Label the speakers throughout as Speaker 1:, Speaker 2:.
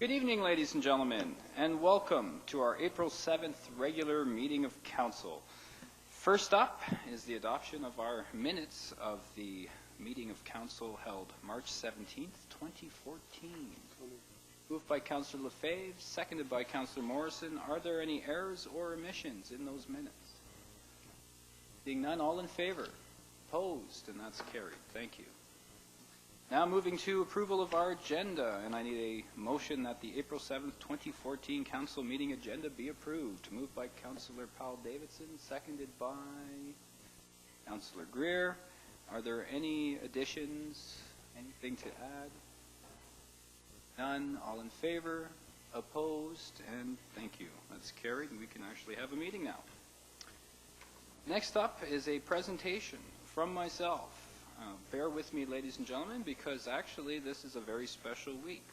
Speaker 1: Good evening, ladies and gentlemen, and welcome to our April 7th regular meeting of Council. First up is the adoption of our minutes of the meeting of Council held March 17th, 2014. Moved by Councillor Lefebvre, seconded by Councillor Morrison. Are there any errors or omissions in those minutes? Being none, all in favor? Opposed? And that's carried. Thank you. Now moving to approval of our agenda, and I need a motion that the April 7th, 2014 Council meeting agenda be approved. Moved by Councillor Powell-Davidson, seconded by Councillor Greer. Are there any additions, anything to add? None. All in favor? Opposed? And thank you. That's carried, and we can actually have a meeting now. Next up is a presentation from myself. Bear with me, ladies and gentlemen, because actually this is a very special week.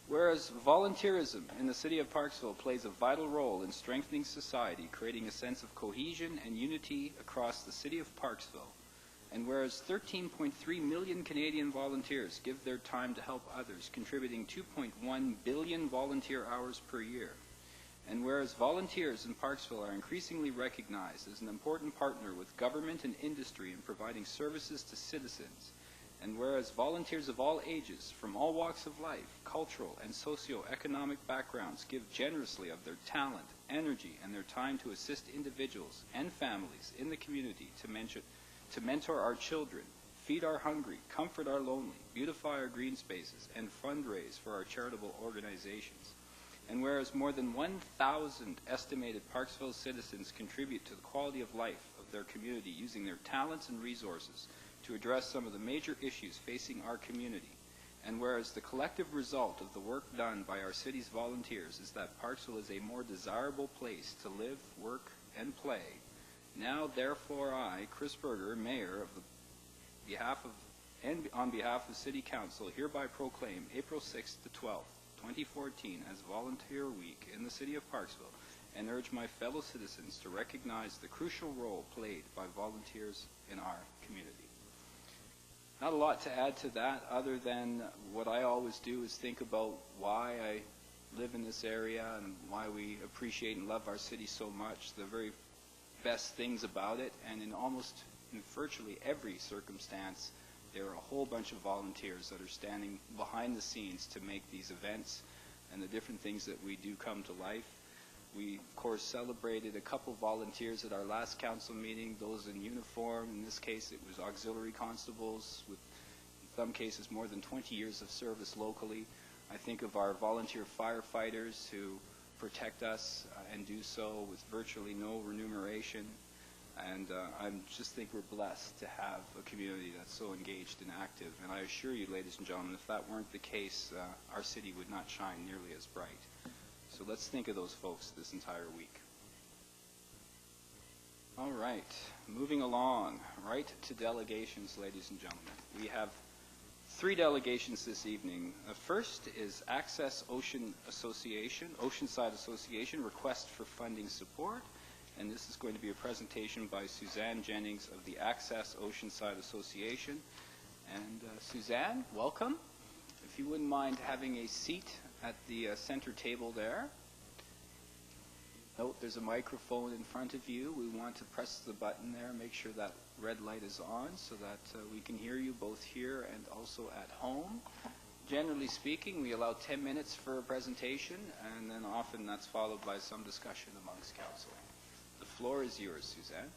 Speaker 1: Whereas volunteerism in the city of Parksville plays a vital role in strengthening society, creating a sense of cohesion and unity across the city of Parksville, and whereas 13.3 million Canadian volunteers give their time to help others, contributing 2.1 billion volunteer hours per year, and whereas volunteers in Parksville are increasingly recognized as an important partner with government and industry in providing services to citizens, and whereas volunteers of all ages, from all walks of life, cultural and socio-economic backgrounds, give generously of their talent, energy, and their time to assist individuals and families in the community to mentor our children, feed our hungry, comfort our lonely, beautify our green spaces, and fundraise for our charitable organizations. And whereas more than 1,000 estimated Parksville citizens contribute to the quality of life of their community using their talents and resources to address some of the major issues facing our community, and whereas the collective result of the work done by our city's volunteers is that Parksville is a more desirable place to live, work, and play, now therefore I, Chris Berger, Mayor, on behalf of City Council, hereby proclaim April 6th to 12th, 2014 as Volunteer Week in the City of Parksville, and urge my fellow citizens to recognize the crucial role played by volunteers in our community. Not a lot to add to that other than what I always do is think about why I live in this area and why we appreciate and love our city so much, the very best things about it, and in virtually every circumstance there are a whole bunch of volunteers that are standing behind the scenes to make these events and the different things that we do come to life. We, of course, celebrated a couple volunteers at our last council meeting, those in uniform. In this case, it was auxiliary constables with, in some cases, more than 20 years of service locally. I think of our volunteer firefighters who protect us and do so with virtually no remuneration. And I just think we're blessed to have a community that's so engaged and active. And I assure you, ladies and gentlemen, if that weren't the case, our city would not shine nearly as bright. So let's think of those folks this entire week. All right, moving along, right to delegations, ladies and gentlemen. We have 3 delegations this evening. The first is Access Oceanside Association, request for funding support. And this is going to be a presentation by Suzanne Jennings of the Access Oceanside Association. And Suzanne, welcome. If you wouldn't mind having a seat at the center table there. Note there's a microphone in front of you. We want to press the button there, make sure that red light is on so that we can hear you both here and also at home. Generally speaking, we allow 10 minutes for a presentation, and then often that's followed by some discussion amongst council. The floor is yours, Suzanne.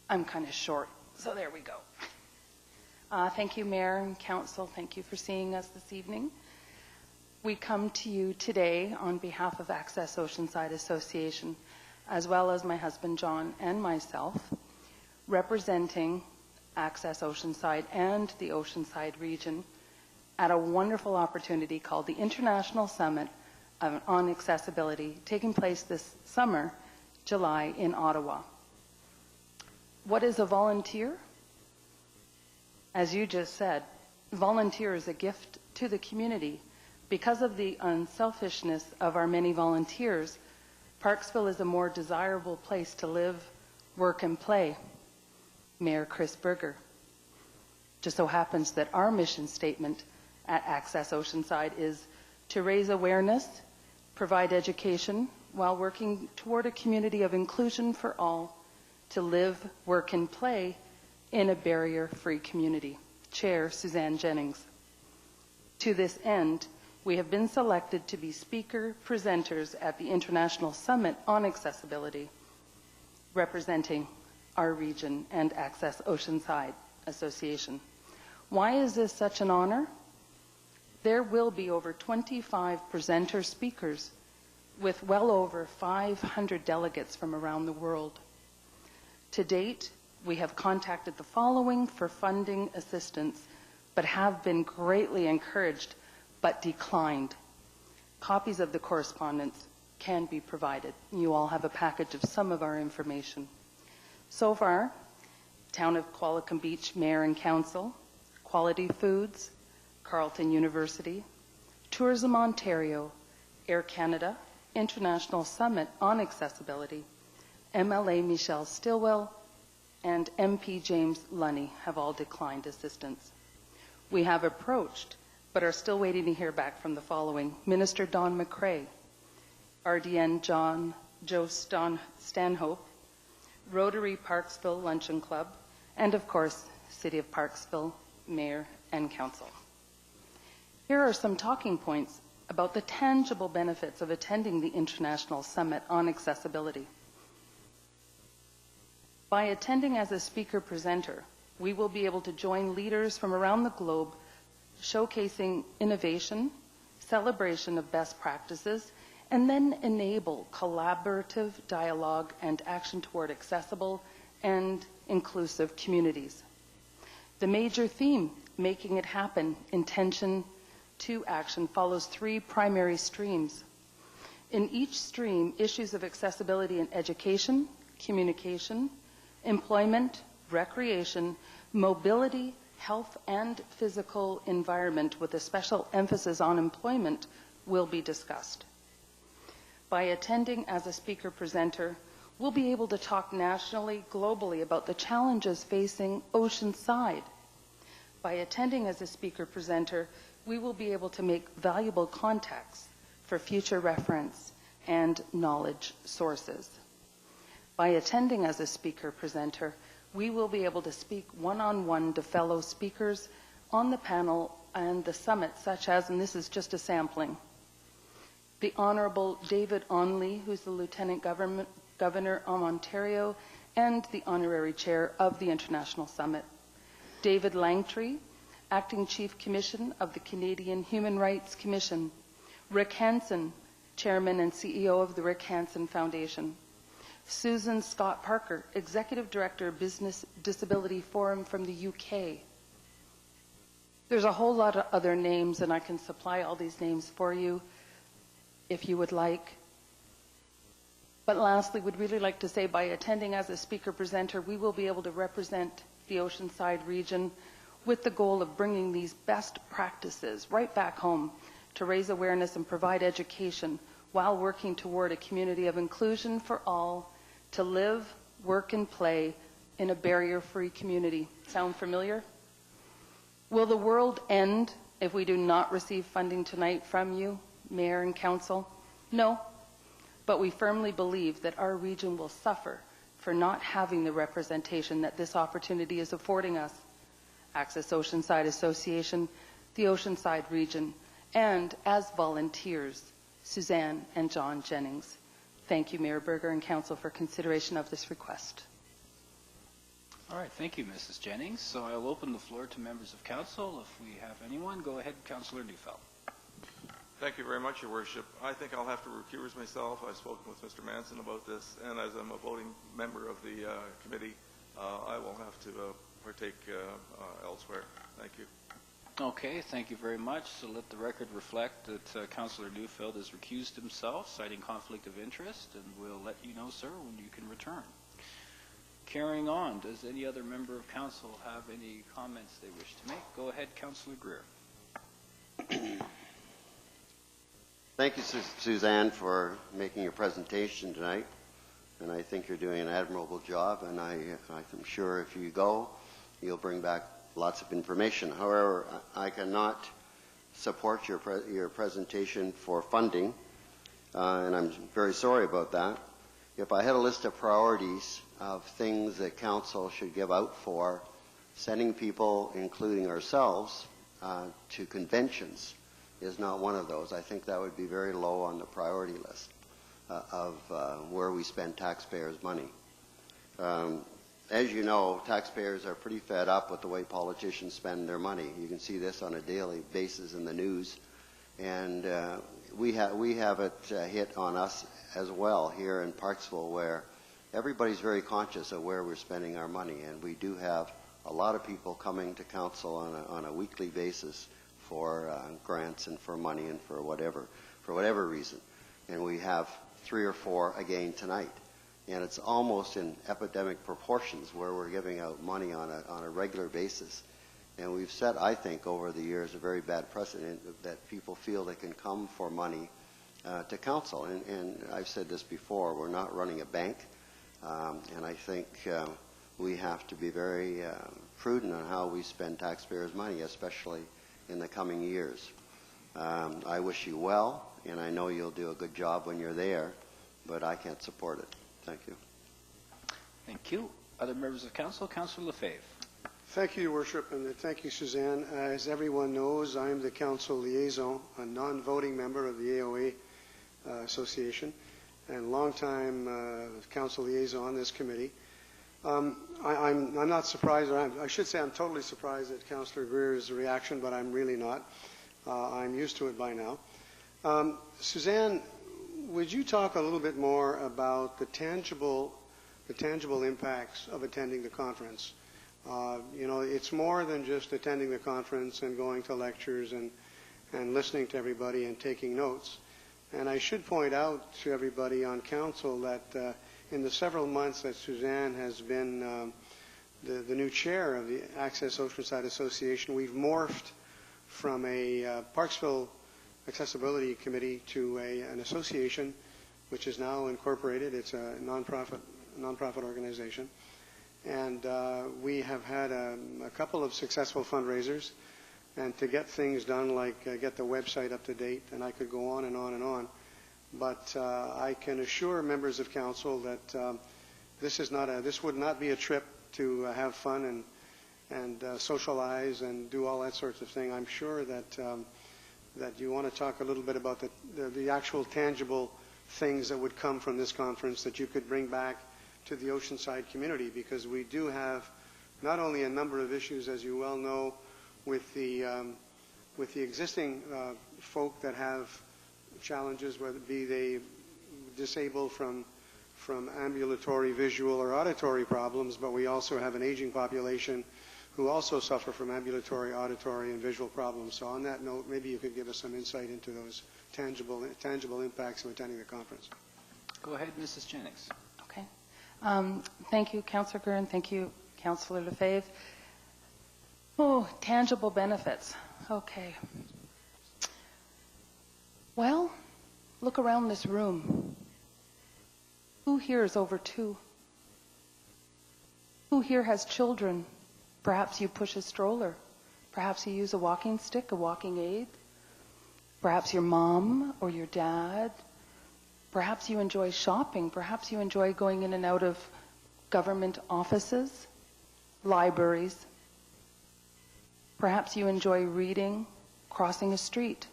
Speaker 2: I'm kind of short, so there we go. Thank you, Mayor and Council. Thank you for seeing us this evening. We come to you today on behalf of Access Oceanside Association, as well as my husband John and myself, representing Access Oceanside and the Oceanside region at a wonderful opportunity called the International Summit on Accessibility, taking place this summer, July, in Ottawa. What is a volunteer? As you just said, volunteer is a gift to the community. Because of the unselfishness of our many volunteers, Parksville is a more desirable place to live, work, and play. Mayor Chris Berger. Just so happens that our mission statement at Access Oceanside is to raise awareness, provide education, while working toward a community of inclusion for all, to live, work, and play in a barrier-free community. Chair Suzanne Jennings. To this end, we have been selected to be speaker presenters at the International Summit on Accessibility, representing our region and Access Oceanside Association. Why is this such an honor? There will be over 25 presenter speakers with well over 500 delegates from around the world. To date, we have contacted the following for funding assistance, but have been greatly encouraged but declined. Copies of the correspondence can be provided. You all have a package of some of our information. So far, Town of Qualicum Beach Mayor and Council, Quality Foods, Carleton University, Tourism Ontario, Air Canada, International Summit on Accessibility, MLA Michelle Stilwell, and MP James Lunny have all declined assistance. We have approached, but are still waiting to hear back from the following: Minister Don McCrae, RDN Joe Stanhope, Rotary Parksville Luncheon Club, and of course, City of Parksville Mayor and Council. Here are some talking points about the tangible benefits of attending the International Summit on Accessibility. By attending as a speaker presenter, we will be able to join leaders from around the globe showcasing innovation, celebration of best practices, and then enable collaborative dialogue and action toward accessible and inclusive communities. The major theme, Making It Happen, Intention to Action, follows three primary streams. In each stream, issues of accessibility in education, communication, employment, recreation, mobility, health, and physical environment, with a special emphasis on employment, will be discussed. By attending as a speaker presenter, we'll be able to talk nationally, globally about the challenges facing Oceanside. By attending as a speaker presenter, we will be able to make valuable contacts for future reference and knowledge sources. By attending as a speaker presenter, we will be able to speak one-on-one to fellow speakers on the panel and the summit, such as, and this is just a sampling, the Honourable David Onley, who's the Lieutenant Governor of Ontario and the Honorary Chair of the International Summit, David Langtree, Acting Chief Commission of the Canadian Human Rights Commission, Rick Hansen, Chairman and CEO of the Rick Hansen Foundation, Susan Scott Parker, Executive Director of Business Disability Forum from the UK. There's a whole lot of other names, and I can supply all these names for you if you would like. But lastly, we'd really like to say, by attending as a speaker presenter, we will be able to represent the Oceanside region with the goal of bringing these best practices right back home to raise awareness and provide education while working toward a community of inclusion for all, to live, work, and play in a barrier-free community. Sound familiar? Will the world end if we do not receive funding tonight from you, Mayor and Council? No, but we firmly believe that our region will suffer for not having the representation that this opportunity is affording us. Access Oceanside Association, the Oceanside region, and as volunteers, Suzanne and John Jennings. Thank you, Mayor Berger and Council, for consideration of this request.
Speaker 1: All right, thank you, Mrs. Jennings. So I'll open the floor to members of Council. If we have anyone, go ahead, Councillor Neufeld.
Speaker 3: Thank you very much, Your Worship. I think I'll have to recuse myself. I've spoken with Mr. Manson about this, and as I'm a voting member of the committee, I will have to partake elsewhere. Thank you.
Speaker 1: Okay, thank you very much. So let the record reflect that Councillor Neufeld has recused himself, citing conflict of interest, and we'll let you know, sir, when you can return. Carrying on, does any other member of Council have any comments they wish to make? Go ahead, Councillor Greer.
Speaker 4: Thank you, Suzanne, for making your presentation tonight. And I think you're doing an admirable job, and I'm sure if you go, you'll bring back lots of information. However, I cannot support your presentation for funding, and I'm very sorry about that. If I had a list of priorities of things that council should give out for sending people, including ourselves, to conventions is not one of those. I think that would be very low on the priority list of where we spend taxpayers' money. As you know, taxpayers are pretty fed up with the way politicians spend their money. You can see this on a daily basis in the news. And we have it hit on us as well here in Parksville, where everybody's very conscious of where we're spending our money. And we do have a lot of people coming to council on a weekly basis for grants and for money and for whatever reason. And we have 3 or 4 again tonight. And it's almost in epidemic proportions where we're giving out money on a regular basis. And we've set, I think, over the years, a very bad precedent that people feel they can come for money to council. And I've said this before, we're not running a bank. And I think we have to be very prudent on how we spend taxpayers' money, especially in the coming years. I wish you well, and I know you'll do a good job when you're there, but I can't support it. Thank you.
Speaker 1: Thank you. Other members of council? Councillor Lefebvre.
Speaker 5: Thank you, Your Worship, and thank you, Suzanne. As everyone knows, I'm the council liaison, a non-voting member of the AOA Association, and longtime council liaison on this committee. I'm not surprised, or I should say I'm totally surprised at Councillor Greer's reaction, but I'm really not. I'm used to it by now. Suzanne, would you talk a little bit more about the tangible impacts of attending the conference? You know, it's more than just attending the conference and going to lectures and listening to everybody and taking notes. And I should point out to everybody on council that in the several months that Suzanne has been the new chair of the Access Oceanside Association, we've morphed from a Parksville Accessibility Committee to an association which is now incorporated. It's a nonprofit organization. And we have had a couple of successful fundraisers, and to get things done, like get the website up to date, and I could go on and on and on. But I can assure members of council that this would not be a trip to have fun and socialize and do all that sorts of thing. I'm sure that you want to talk a little bit about the actual tangible things that would come from this conference that you could bring back to the Oceanside community, because we do have not only a number of issues, as you well know, with the existing folk that have challenges, whether it be they disabled from ambulatory, visual, or auditory problems, but we also have an aging population who also suffer from ambulatory, auditory, and visual problems. So on that note, maybe you could give us some insight into those tangible impacts of attending the conference.
Speaker 1: Go ahead, Mrs. Jennings.
Speaker 2: Okay. Thank you, Councillor Gurn. Thank you, Councillor Lefebvre. Oh, tangible benefits. Okay. Well, look around this room. Who here is over 2? Who here has children? Perhaps you push a stroller. Perhaps you use a walking stick, a walking aid. Perhaps your mom or your dad. Perhaps you enjoy shopping. Perhaps you enjoy going in and out of government offices, libraries. Perhaps you enjoy reading, crossing a street.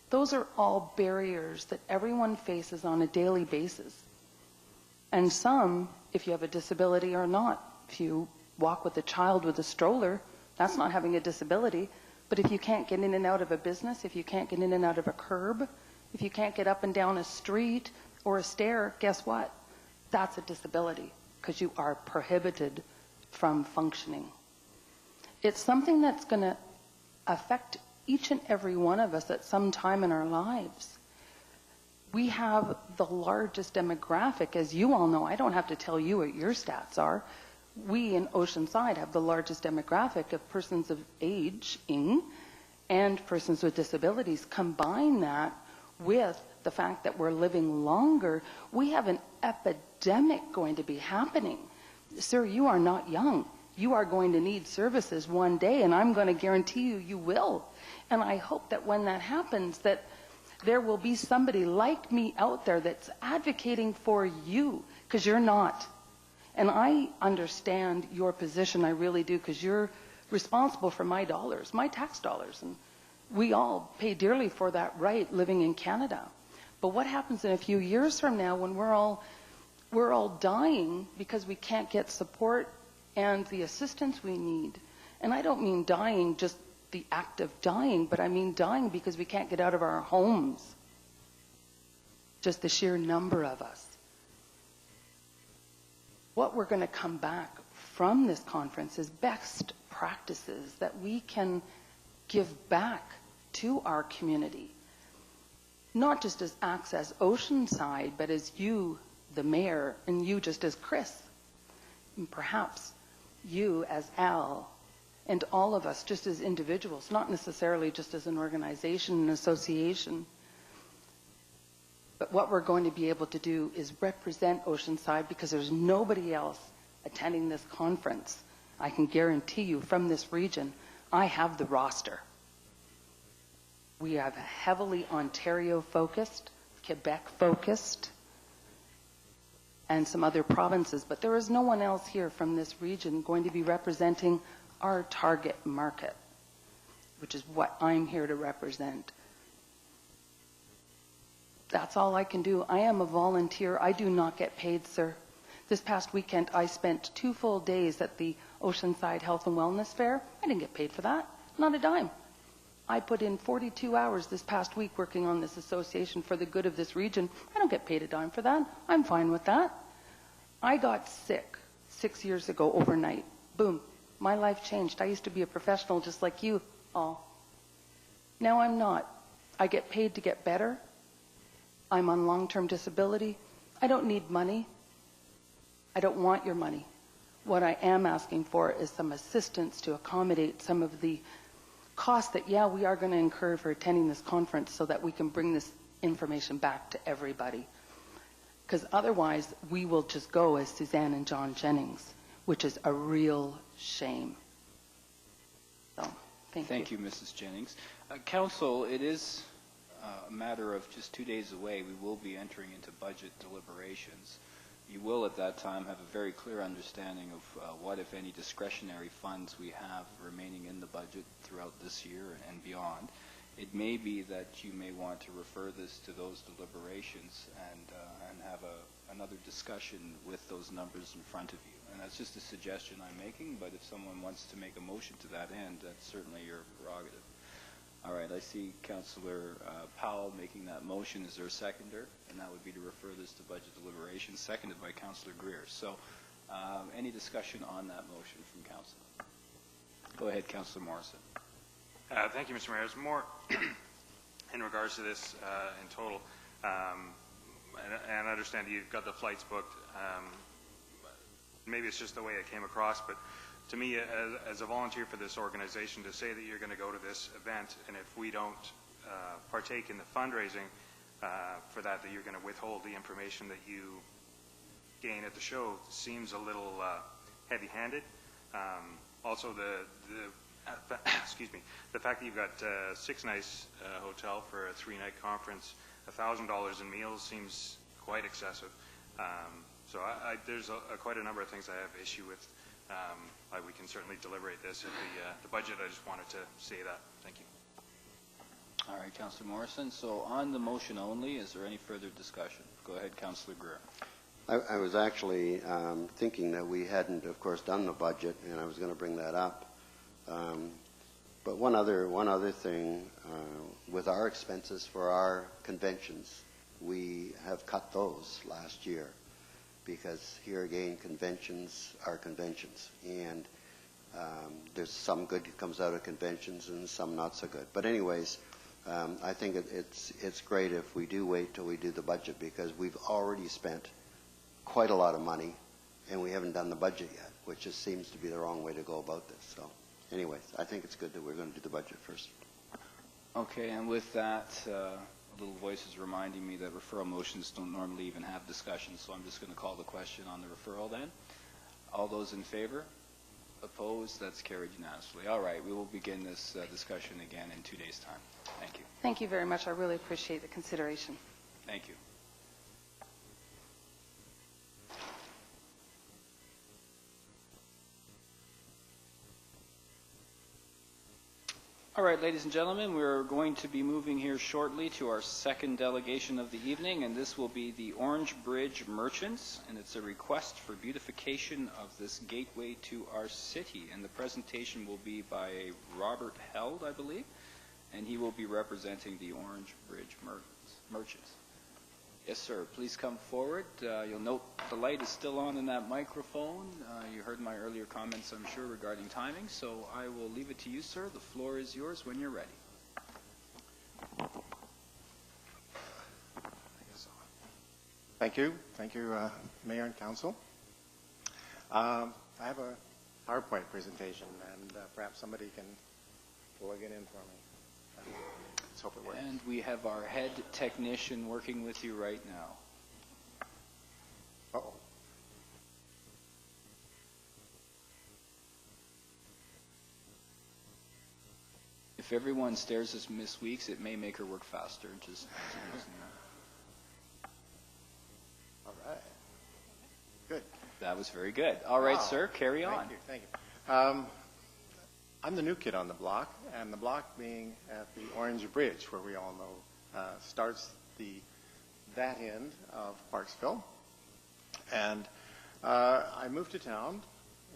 Speaker 2: Those are all barriers that everyone faces on a daily basis. And some, if you have a disability or not, if you walk with a child with a stroller, that's not having a disability. But if you can't get in and out of a business, if you can't get in and out of a curb, if you can't get up and down a street or a stair, guess what? That's a disability, because you are prohibited from functioning. It's something that's going to affect each and every one of us at some time in our lives. We have the largest demographic, as you all know. I don't have to tell you what your stats are. We in Oceanside have the largest demographic of persons of aging and persons with disabilities. Combine that with the fact that we're living longer, we have an epidemic going to be happening. Sir, you are not young. You are going to need services one day, and I'm going to guarantee you, you will. And I hope that when that happens, that there will be somebody like me out there that's advocating for you, because you're not. And I understand your position, I really do, because you're responsible for my dollars, my tax dollars. And we all pay dearly for that right living in Canada. But what happens in a few years from now when we're all dying because we can't get support and the assistance we need? And I don't mean dying just the act of dying, but I mean dying because we can't get out of our homes. Just the sheer number of us. What we're going to come back from this conference is best practices that we can give back to our community. Not just as Access Oceanside, but as you, the mayor, and you just as Chris. And perhaps you as Al, and all of us just as individuals, not necessarily just as an organization, an association. But what we're going to be able to do is represent Oceanside, because there's nobody else attending this conference. I can guarantee you from this region, I have the roster. We have heavily Ontario-focused, Quebec-focused, and some other provinces, but there is no one else here from this region going to be representing our target market, which is what I'm here to represent. That's all I can do. I am a volunteer. I do not get paid, sir. This past weekend, I spent 2 full days at the Oceanside Health and Wellness Fair. I didn't get paid for that, not a dime. I put in 42 hours this past week working on this association for the good of this region. I don't get paid a dime for that. I'm fine with that. I got sick 6 years ago overnight. Boom. My life changed. I used to be a professional just like you all. Now I'm not. I get paid to get better. I'm on long-term disability. I don't need money. I don't want your money. What I am asking for is some assistance to accommodate some of the costs that, yeah, we are going to incur for attending this conference so that we can bring this information back to everybody. Because otherwise, we will just go as Suzanne and John Jennings, which is a real shame. So, thank you.
Speaker 1: Thank you, Mrs. Jennings. Council, it is a matter of just 2 days away. We will be entering into budget deliberations. You will at that time have a very clear understanding of what, if any, discretionary funds we have remaining in the budget throughout this year and beyond. It may be that you may want to refer this to those deliberations and have another discussion with those numbers in front of you. And that's just a suggestion I'm making, but if someone wants to make a motion to that end, that's certainly your prerogative. All right, I see Councillor Powell making that motion. Is there a seconder? And that would be to refer this to budget deliberations, seconded by Councillor Greer. So any discussion on that motion from Council? Go ahead, Councillor Morrison.
Speaker 6: Thank you, Mr. Mayor. It's more in regards to this in total. And I understand you've got the flights booked. Maybe it's just the way it came across, but to me, as a volunteer for this organization, to say that you're going to go to this event, and if we don't partake in the fundraising for that you're going to withhold the information that you gain at the show seems a little heavy-handed. Also, excuse me, the fact that you've got Six Nights Hotel for a 3-night conference, $1,000 in meals seems quite excessive. So there's quite a number of things I have issue with. We can certainly deliberate this at the budget. I just wanted to say that. Thank you.
Speaker 1: All right, Councillor Morrison. So on the motion only, is there any further discussion? Go ahead, Councillor Greer.
Speaker 4: I was actually thinking that we hadn't, of course, done the budget, and I was going to bring that up. But one other thing, with our expenses for our conventions, we have cut those last year, because here again, conventions are conventions, and there's some good that comes out of conventions and some not so good. But anyways, I think it's great if we do wait till we do the budget, because we've already spent quite a lot of money and we haven't done the budget yet, which just seems to be the wrong way to go about this. So anyways, I think it's good that we're going to do the budget first. Okay,
Speaker 1: and with that, a little voice is reminding me that referral motions don't normally even have discussion, so I'm just going to call the question on the referral then. All those in favor? Opposed? That's carried unanimously. All right, we will begin this discussion again in 2 days' time. Thank you.
Speaker 2: Thank you very much. I really appreciate the consideration.
Speaker 1: Thank you. All right, ladies and gentlemen, we're going to be moving here shortly to our second delegation of the evening, and this will be the Orange Bridge Merchants, and it's a request for beautification of this gateway to our city. And the presentation will be by Robert Held, I believe, and he will be representing the Orange Bridge Merchants. Yes, sir. Please come forward. You'll note the light is still on in that microphone. You heard my earlier comments, I'm sure, regarding timing, so I will leave it to you, sir. The floor is yours when you're ready.
Speaker 7: Thank you. Thank you, Mayor and Council. I have a PowerPoint presentation, and perhaps somebody can plug it in for me. Let's hope it works.
Speaker 1: And we have our head technician working with you right now.
Speaker 7: Uh-oh.
Speaker 1: If everyone stares at Miss Weeks, it may make her work faster. Just
Speaker 7: All right. Good.
Speaker 1: that was very good. All right,
Speaker 7: Wow.
Speaker 1: sir, carry on.
Speaker 7: Thank you. I'm the new kid on the block, and the block being at the Orange Bridge, where we all know starts that end of Parksville. And I moved to town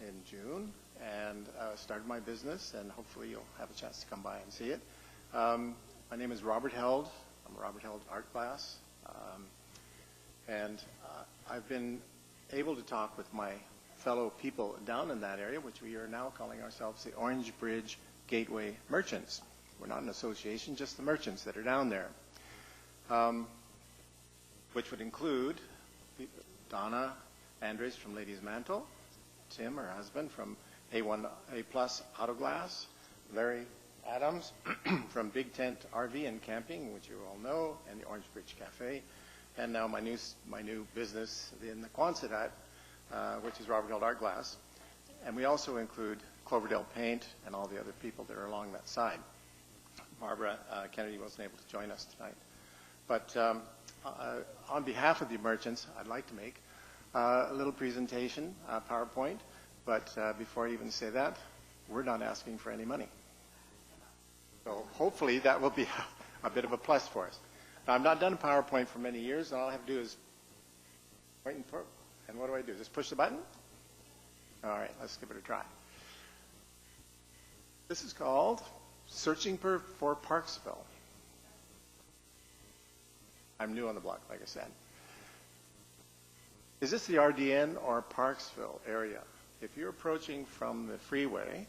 Speaker 7: in June and started my business, and hopefully you'll have a chance to come by and see it. My name is Robert Held. I'm Robert Held Art Glass. And I've been able to talk with my fellow people down in that area, which we are now calling ourselves the Orange Bridge Gateway Merchants. We're not an association, just the merchants that are down there, which would include Donna Andres from Ladies Mantle, Tim, her husband, from A Plus Auto Glass, Larry Adams from Big Tent RV and Camping, which you all know, and the Orange Bridge Cafe, and now my new business in the Quonset, which is Robert Held Art Glass. And we also include Cloverdale Paint and all the other people that are along that side. Barbara Kennedy wasn't able to join us tonight. But on behalf of the merchants, I'd like to make a little presentation, PowerPoint. But before I even say that, we're not asking for any money. So hopefully that will be a bit of a plus for us. Now, I've not done a PowerPoint for many years, and all I have to do is wait and what do I do? Just push the button? All right, let's give it a try. This is called Searching for Parksville. I'm new on the block, like I said. Is this the RDN or Parksville area? If you're approaching from the freeway,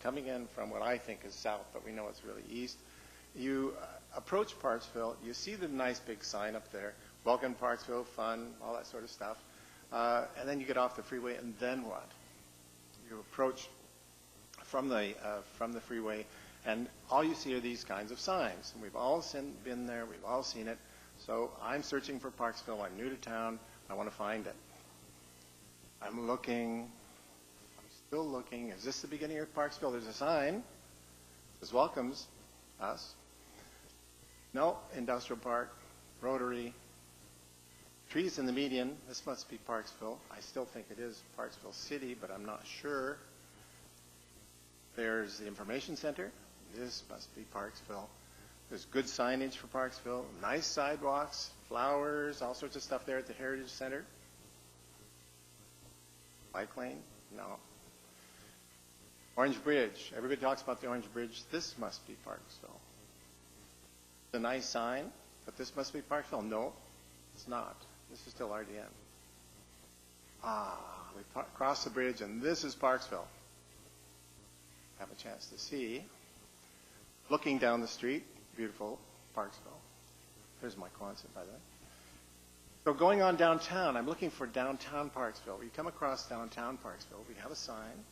Speaker 7: coming in from what I think is south, but we know it's really east, you approach Parksville, you see the nice big sign up there, welcome Parksville, fun, all that sort of stuff. And then you get off the freeway, and then what? You approach from the freeway, and all you see are these kinds of signs. And we've all been there, we've all seen it. So I'm searching for Parksville, I'm new to town, I want to find it. I'm looking, I'm still looking. Is this the beginning of Parksville? There's a sign. This welcomes us. No, industrial park, Rotary, trees in the median. This must be Parksville. I still think it is Parksville City, but I'm not sure. There's the information center. This must be Parksville. There's good signage for Parksville, nice sidewalks, flowers, all sorts of stuff there at the Heritage Center. Bike lane? No. Orange Bridge. Everybody talks about the Orange Bridge. This must be Parksville. It's a nice sign, but this must be Parksville. No, it's not. This is still RDN. We crossed the bridge, and this is Parksville. Have a chance to see. Looking down the street, beautiful Parksville. There's my Quonset, by the way. So going on downtown, I'm looking for downtown Parksville. We come across downtown Parksville. We have a sign.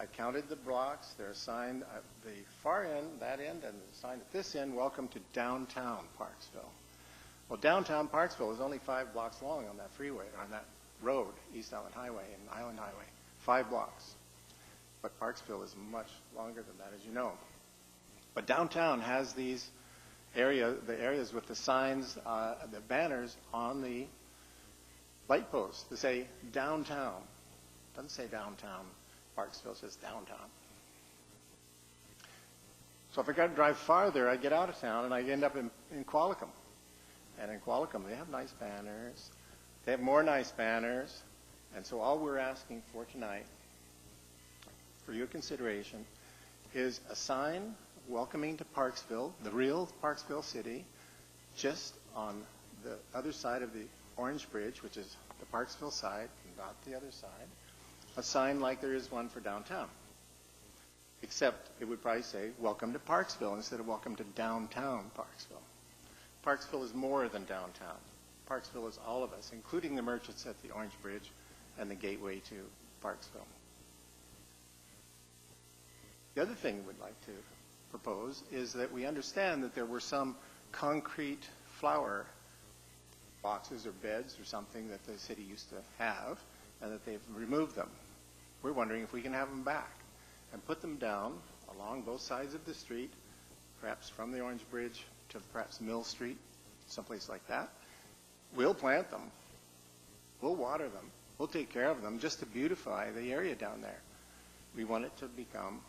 Speaker 7: I counted the blocks. There's a sign at the far end, that end, and a sign at this end, welcome to downtown Parksville. Well, downtown Parksville is only 5 blocks long on that freeway, on that road, East Island Highway and Island Highway. 5 blocks. But Parksville is much longer than that, as you know. But downtown has these the areas with the signs, the banners on the light posts that say downtown. It doesn't say downtown Parksville, it says downtown. So if I got to drive farther, I get out of town and I end up in Qualicum. And in Qualicum, they have nice banners. They have more nice banners. And so all we're asking for tonight, for your consideration, is a sign welcoming to Parksville, the real Parksville city, just on the other side of the Orange Bridge, which is the Parksville side, not the other side, a sign like there is one for downtown. Except it would probably say, welcome to Parksville, instead of welcome to downtown Parksville. Parksville is more than downtown. Parksville is all of us, including the merchants at the Orange Bridge and the gateway to Parksville. The other thing we'd like to propose is that we understand that there were some concrete flower boxes or beds or something that the city used to have, and that they've removed them. We're wondering if we can have them back and put them down along both sides of the street, perhaps from the Orange Bridge to perhaps Mill Street, someplace like that. We'll plant them. We'll water them. We'll take care of them just to beautify the area down there. We want it to become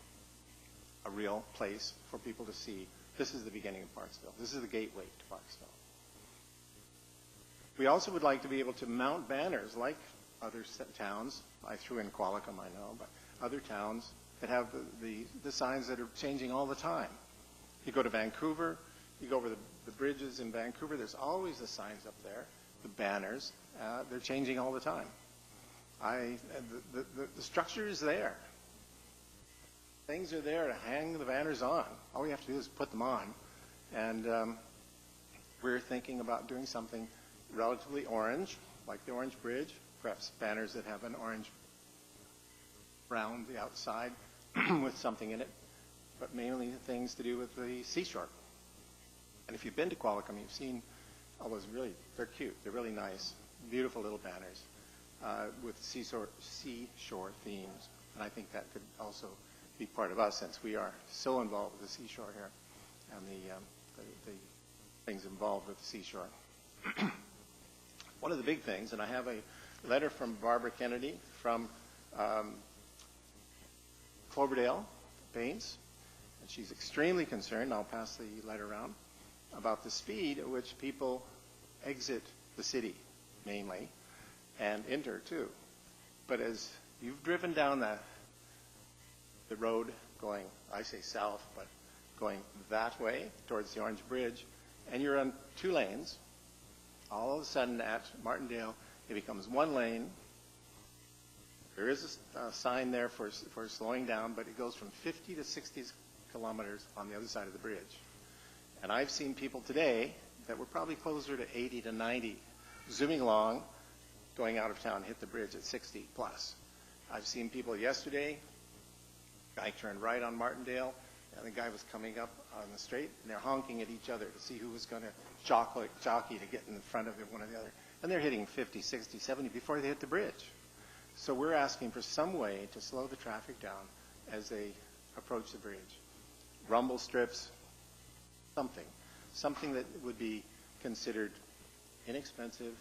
Speaker 7: a real place for people to see. This is the beginning of Parksville. This is the gateway to Parksville. We also would like to be able to mount banners like other towns. I threw in Qualicum, I know, but other towns that have the signs that are changing all the time. You go to Vancouver, you go over the bridges in Vancouver, there's always the signs up there, the banners. They're changing all the time. The structure is there. Things are there to hang the banners on. All we have to do is put them on. And we're thinking about doing something relatively orange, like the Orange Bridge, perhaps banners that have an orange around the outside with something in it, but mainly things to do with the seashore. And if you've been to Qualicum, you've seen all those they're cute, they're really nice, beautiful little banners with seashore themes. And I think that could also be part of us, since we are so involved with the seashore here and the things involved with the seashore. One of the big things, and I have a letter from Barbara Kennedy from Cloverdale Paints, and she's extremely concerned, I'll pass the letter around, about the speed at which people exit the city, mainly, and enter too. But as you've driven down the road going, I say south, but going that way towards the Orange Bridge, and you're on 2 lanes, all of a sudden at Martindale, it becomes 1 lane. There is a sign there for slowing down, but it goes from 50 to 60 kilometers on the other side of the bridge. And I've seen people today that were probably closer to 80 to 90, zooming along, going out of town, hit the bridge at 60 plus. I've seen people yesterday, guy turned right on Martindale, and the guy was coming up on the straight, and they're honking at each other to see who was going to jockey to get in front of one or the other. And they're hitting 50, 60, 70 before they hit the bridge. So we're asking for some way to slow the traffic down as they approach the bridge. Rumble strips, something that would be considered inexpensive.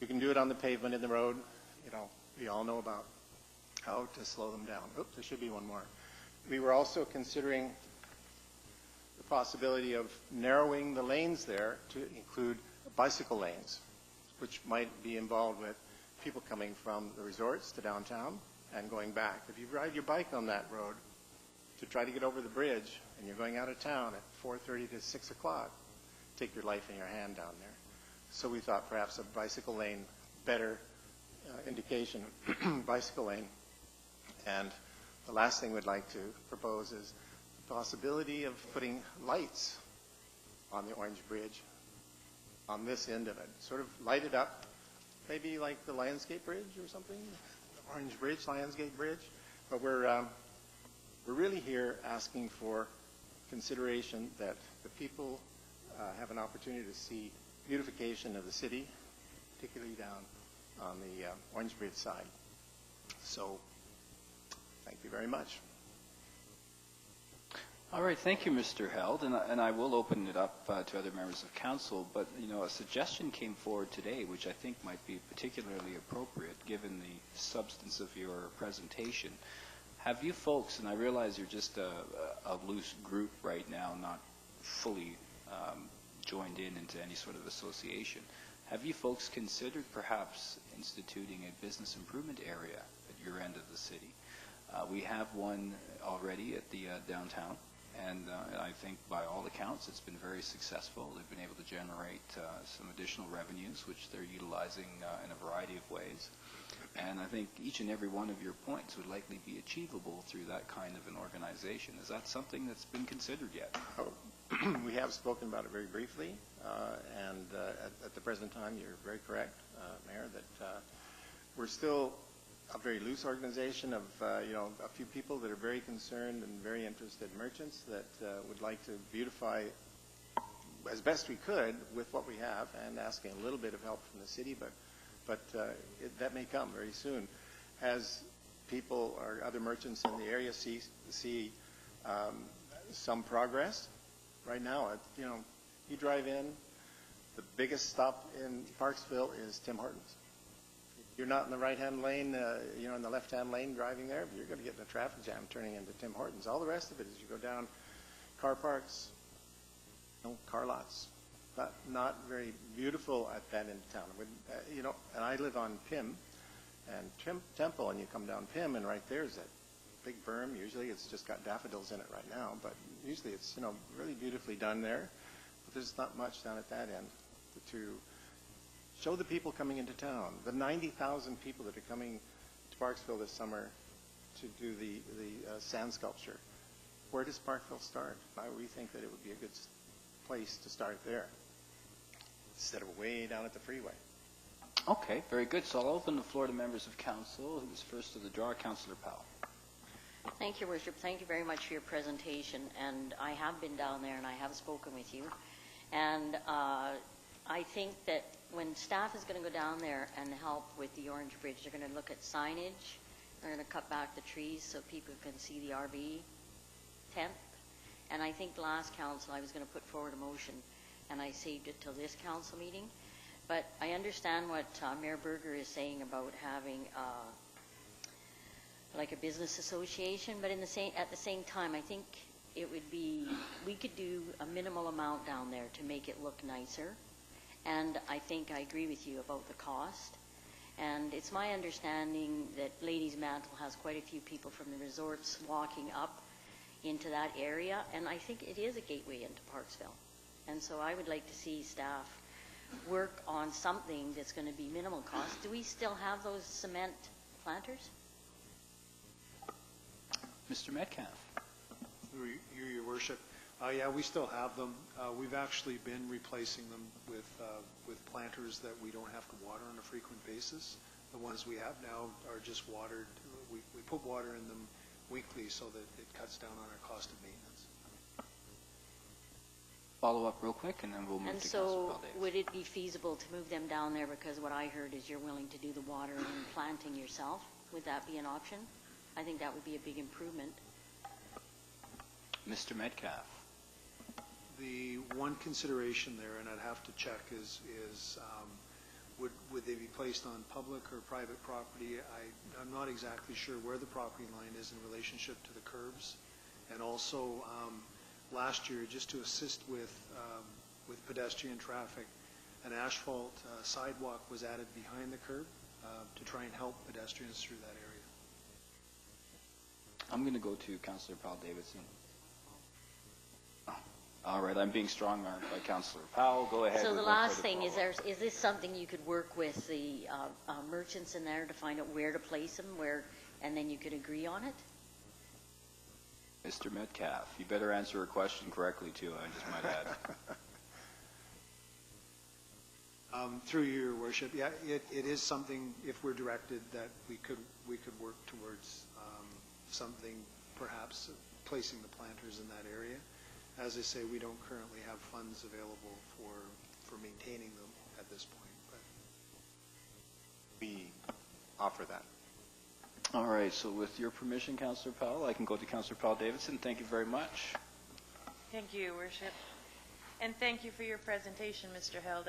Speaker 7: You can do it on the pavement in the road. You know, we all know about how to slow them down. Oops, there should be one more. We were also considering the possibility of narrowing the lanes there to include bicycle lanes, which might be involved with people coming from the resorts to downtown and going back. If you ride your bike on that road to try to get over the bridge and you're going out of town at 4:30 to 6 o'clock, take your life in your hand down there. So we thought perhaps a bicycle lane, better indication, bicycle lane. And the last thing we'd like to propose is the possibility of putting lights on the Orange Bridge on this end of it, sort of light it up, maybe like the Lionsgate Bridge or something, the Orange Bridge, Lionsgate Bridge. But we're really here asking for consideration that the people have an opportunity to see beautification of the city, particularly down on the Orange Bridge side. So, thank you very much.
Speaker 1: All right, thank you, Mr. Held, and I will open it up to other members of council, but, you know, a suggestion came forward today, which I think might be particularly appropriate given the substance of your presentation. Have you folks, and I realize you're just a loose group right now, not fully joined into any sort of association, have you folks considered perhaps instituting a business improvement area at your end of the city? We have one already at the downtown. And I think by all accounts it's been very successful. They've been able to generate some additional revenues, which they're utilizing in a variety of ways. And I think each and every one of your points would likely be achievable through that kind of an organization. Is that something that's been considered yet?
Speaker 7: We have spoken about it very briefly, and at the present time, you're very correct, Mayor, that we're still a very loose organization of, you know, a few people that are very concerned and very interested merchants that would like to beautify as best we could with what we have, and asking a little bit of help from the city, but that may come very soon. As people or other merchants in the area see some progress, right now, you know, you drive in, the biggest stop in Parksville is Tim Hortons. You're not in the right-hand lane, you know, in the left-hand lane driving there, you're going to get in a traffic jam turning into Tim Hortons. All the rest of it is you go down car parks, you know, car lots. Not very beautiful at that end of town. You know, and I live on Pym and Temple, and you come down Pym, and right there's that big berm. Usually it's just got daffodils in it right now, but usually it's, you know, really beautifully done there. But there's not much down at that end to show the people coming into town, the 90,000 people that are coming to Parksville this summer to do the sand sculpture. Where does Parksville start? We think that it would be a good place to start there, instead of way down at the freeway.
Speaker 1: Okay, very good. So I'll open the floor to members of council. Who's first to the draw? Councillor Powell.
Speaker 8: Thank you, Worship. Thank you very much for your presentation. And I have been down there and I have spoken with you. And I think that when staff is going to go down there and help with the Orange Bridge, they're going to look at signage. They're going to cut back the trees so people can see the RV tent. And I think last council I was going to put forward a motion, and I saved it till this council meeting. But I understand what Mayor Berger is saying about having like a business association, but at the same time, I think it would be, we could do a minimal amount down there to make it look nicer. And I think I agree with you about the cost. And it's my understanding that Ladies Mantle has quite a few people from the resorts walking up into that area, and I think it is a gateway into Parksville. And so I would like to see staff work on something that's going to be minimal cost. Do we still have those cement planters?
Speaker 1: Mr. Metcalf.
Speaker 9: Your Worship. Yeah, we still have them. We've actually been replacing them with planters that we don't have to water on a frequent basis. The ones we have now are just watered. We put water in them weekly so that it cuts down on our cost of maintenance.
Speaker 1: Follow up real quick, and then we'll move to Councillor Powell-Davidson.
Speaker 8: And so would it be feasible to move them down there? Because what I heard is you're willing to do the watering and planting yourself. Would that be an option? I think that would be a big improvement.
Speaker 1: Mr. Metcalf.
Speaker 9: The one consideration there, and I'd have to check, is would they be placed on public or private property? I'm not exactly sure where the property line is in relationship to the curbs. And also, last year, just to assist with pedestrian traffic, an asphalt sidewalk was added behind the curb to try and help pedestrians through that area.
Speaker 1: I'm going to go to Councillor Powell-Davidson. All right, I'm being strong-armed by Councillor Powell. Go ahead.
Speaker 8: So the last thing, is this something you could work with the merchants in there to find out where to place them, and then you could agree on it?
Speaker 1: Mr. Metcalf, you better answer a question correctly, too, I just might add.
Speaker 9: Through your Worship, yeah, it is something, if we're directed, that we could work towards something, perhaps placing the planters in that area. As I say, we don't currently have funds available for maintaining them at this point. But
Speaker 7: we offer that.
Speaker 1: All right, so with your permission, Councillor Powell, I can go to Councillor Powell-Davidson. Thank you very much.
Speaker 10: Thank you, Worship. And thank you for your presentation, Mr. Held.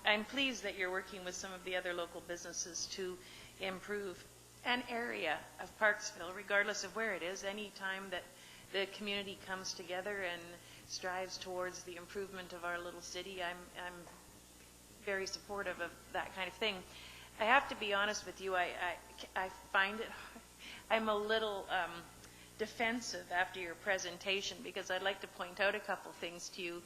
Speaker 10: I'm pleased that you're working with some of the other local businesses to improve an area of Parksville, regardless of where it is. Any time that the community comes together and strives towards the improvement of our little city, I'm very supportive of that kind of thing. I have to be honest with you, I find it, I'm a little defensive after your presentation because I'd like to point out a couple things to you.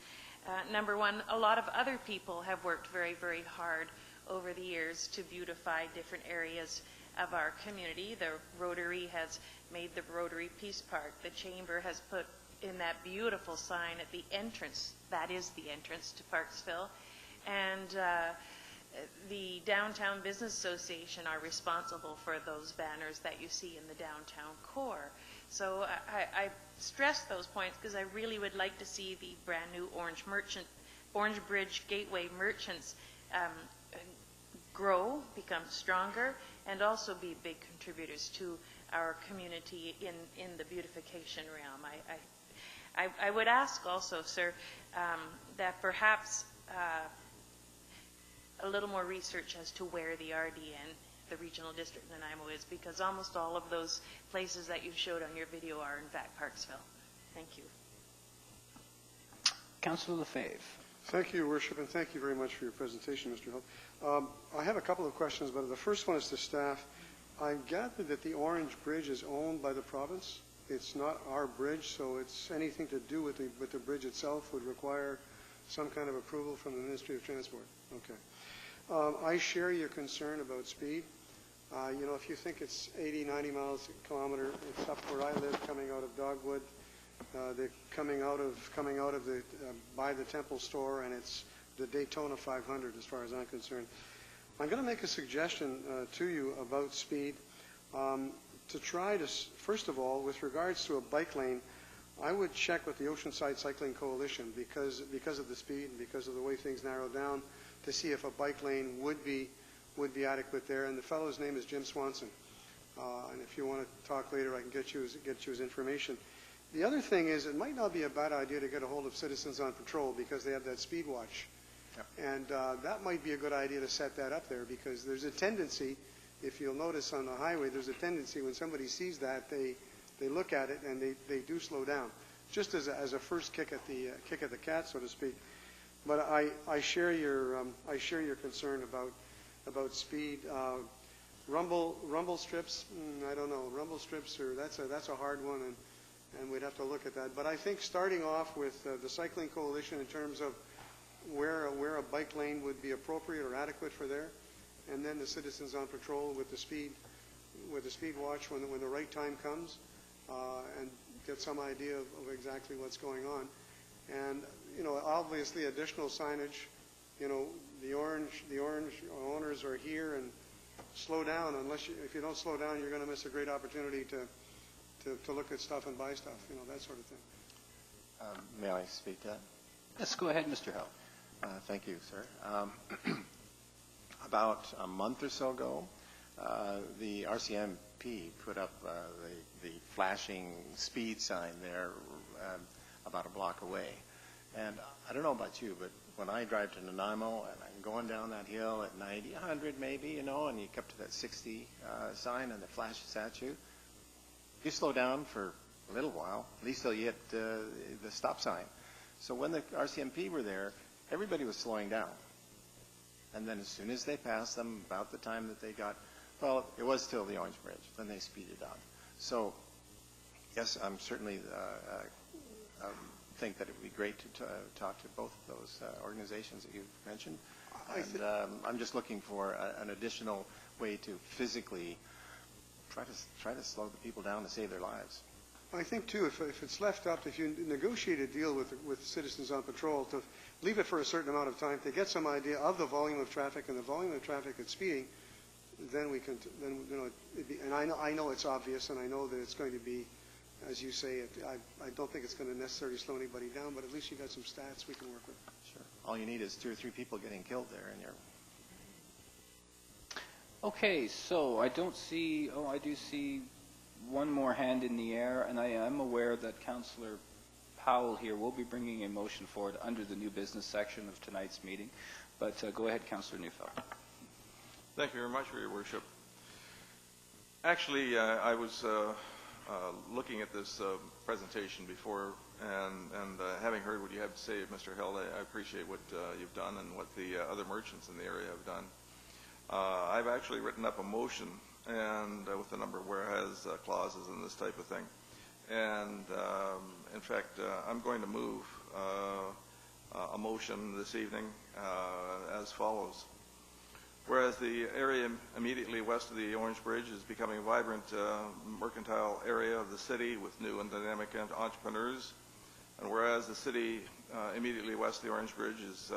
Speaker 10: Number one, a lot of other people have worked very, very hard over the years to beautify different areas of our community. The Rotary has made the Rotary Peace Park. The Chamber has put in that beautiful sign at the entrance. That is the entrance to Parksville. And the Downtown Business Association are responsible for those banners that you see in the downtown core. So I stress those points because I really would like to see the brand new Orange Bridge Gateway merchants grow, become stronger, and also be big contributors to our community in the beautification realm. I would ask also, sir, that perhaps a little more research as to where the RDN, the Regional District in Nanaimo, is, because almost all of those places that you showed on your video are in fact Parksville. Thank you.
Speaker 1: Councillor Lefebvre.
Speaker 5: Thank you, Your Worship, and thank you very much for your presentation, Mr. Hill. I have a couple of questions, but the first one is to staff. I gathered that the Orange Bridge is owned by the province. It's not our bridge, so it's anything to do with the bridge itself would require some kind of approval from the Ministry of Transport. Okay. I share your concern about speed. You know, if you think it's 80, 90 miles a kilometer, it's up where I live, coming out of Dogwood. They're coming out of the by the Temple store, and it's the Daytona 500 as far as I'm concerned. I'm going to make a suggestion to you about speed. To try to, first of all, with regards to a bike lane, I would check with the Oceanside Cycling Coalition because of the speed and because of the way things narrow down, to see if a bike lane would be adequate there. And the fellow's name is Jim Swanson. And if you want to talk later, I can get you his information. The other thing is, it might not be a bad idea to get a hold of Citizens on Patrol because they have that speed watch. Yep. And that might be a good idea to set that up there, because there's a tendency, if you'll notice on the highway, there's a tendency when somebody sees that, they look at it and they do slow down, just as a first kick at the cat, so to speak. But I share your concern about speed. Rumble strips, I don't know. Rumble strips that's a hard one, and we'd have to look at that. But I think starting off with the Cycling Coalition in terms of where a bike lane would be appropriate or adequate for there, and then the Citizens on Patrol with the speed watch when the right time comes, and get some idea of exactly what's going on. And you know, obviously additional signage. You know, the orange owners are here, and slow down. If you don't slow down, you're going to miss a great opportunity to look at stuff and buy stuff. You know, that sort of thing.
Speaker 7: May I speak to that?
Speaker 1: Yes, go ahead, Mr. Held.
Speaker 7: Thank you, sir. About a month or so ago, the RCMP put up the flashing speed sign there about a block away. And I don't know about you, but when I drive to Nanaimo and I'm going down that hill at 90, 100 maybe, you know, and you come to that 60 sign and it flashes at you, you slow down for a little while, at least till you hit the stop sign. So when the RCMP were there, everybody was slowing down. And then as soon as they passed them, about the time that they got, well, it was still the Orange Bridge, then they speeded up. So, yes, I'm certainly think that it would be great to talk to both of those organizations that you've mentioned. And I'm just looking for an additional way to physically try to slow the people down to save their lives.
Speaker 5: I think, too, if it's left up, if you negotiate a deal with Citizens on Patrol to leave it for a certain amount of time to get some idea of the volume of traffic and the volume of traffic that's speeding, then we can, you know, and I know it's obvious, and I know that it's going to be, as you say, I don't think it's going to necessarily slow anybody down, but at least you got some stats we can work with. Sure.
Speaker 7: All you need is 2 or 3 people getting killed there, and you're...
Speaker 1: Okay, so I don't see, oh, I do see one more hand in the air, and I am aware that Councillor Powell here will be bringing a motion forward under the new business section of tonight's meeting. But go ahead, Councillor Neufeld.
Speaker 3: Thank you very much, Your Worship. Actually, I was looking at this presentation before, and having heard what you have to say, Mr. Held, I appreciate what you've done and what the other merchants in the area have done. I've actually written up a motion and with a number of whereas clauses and this type of thing. And in fact, I'm going to move a motion this evening as follows. Whereas the area immediately west of the Orange Bridge is becoming a vibrant mercantile area of the city with new and dynamic entrepreneurs, and whereas the city immediately west of the Orange Bridge is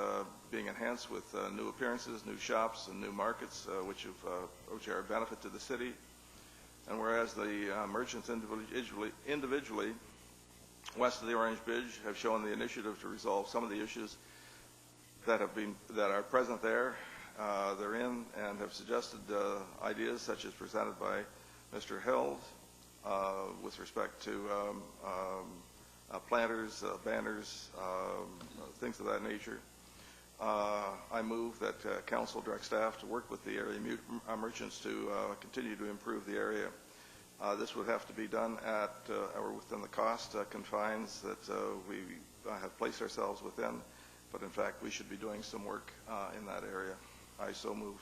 Speaker 3: being enhanced with new appearances, new shops, and new markets, which are a benefit to the city, and whereas the merchants individually west of the Orange Bridge have shown the initiative to resolve some of the issues that are present there, therein, and have suggested ideas such as presented by Mr. Held with respect to planters, banners, things of that nature. I move that Council direct staff to work with the area merchants to continue to improve the area. This would have to be done at or within the cost confines that we have placed ourselves within, but in fact we should be doing some work in that area. I so move.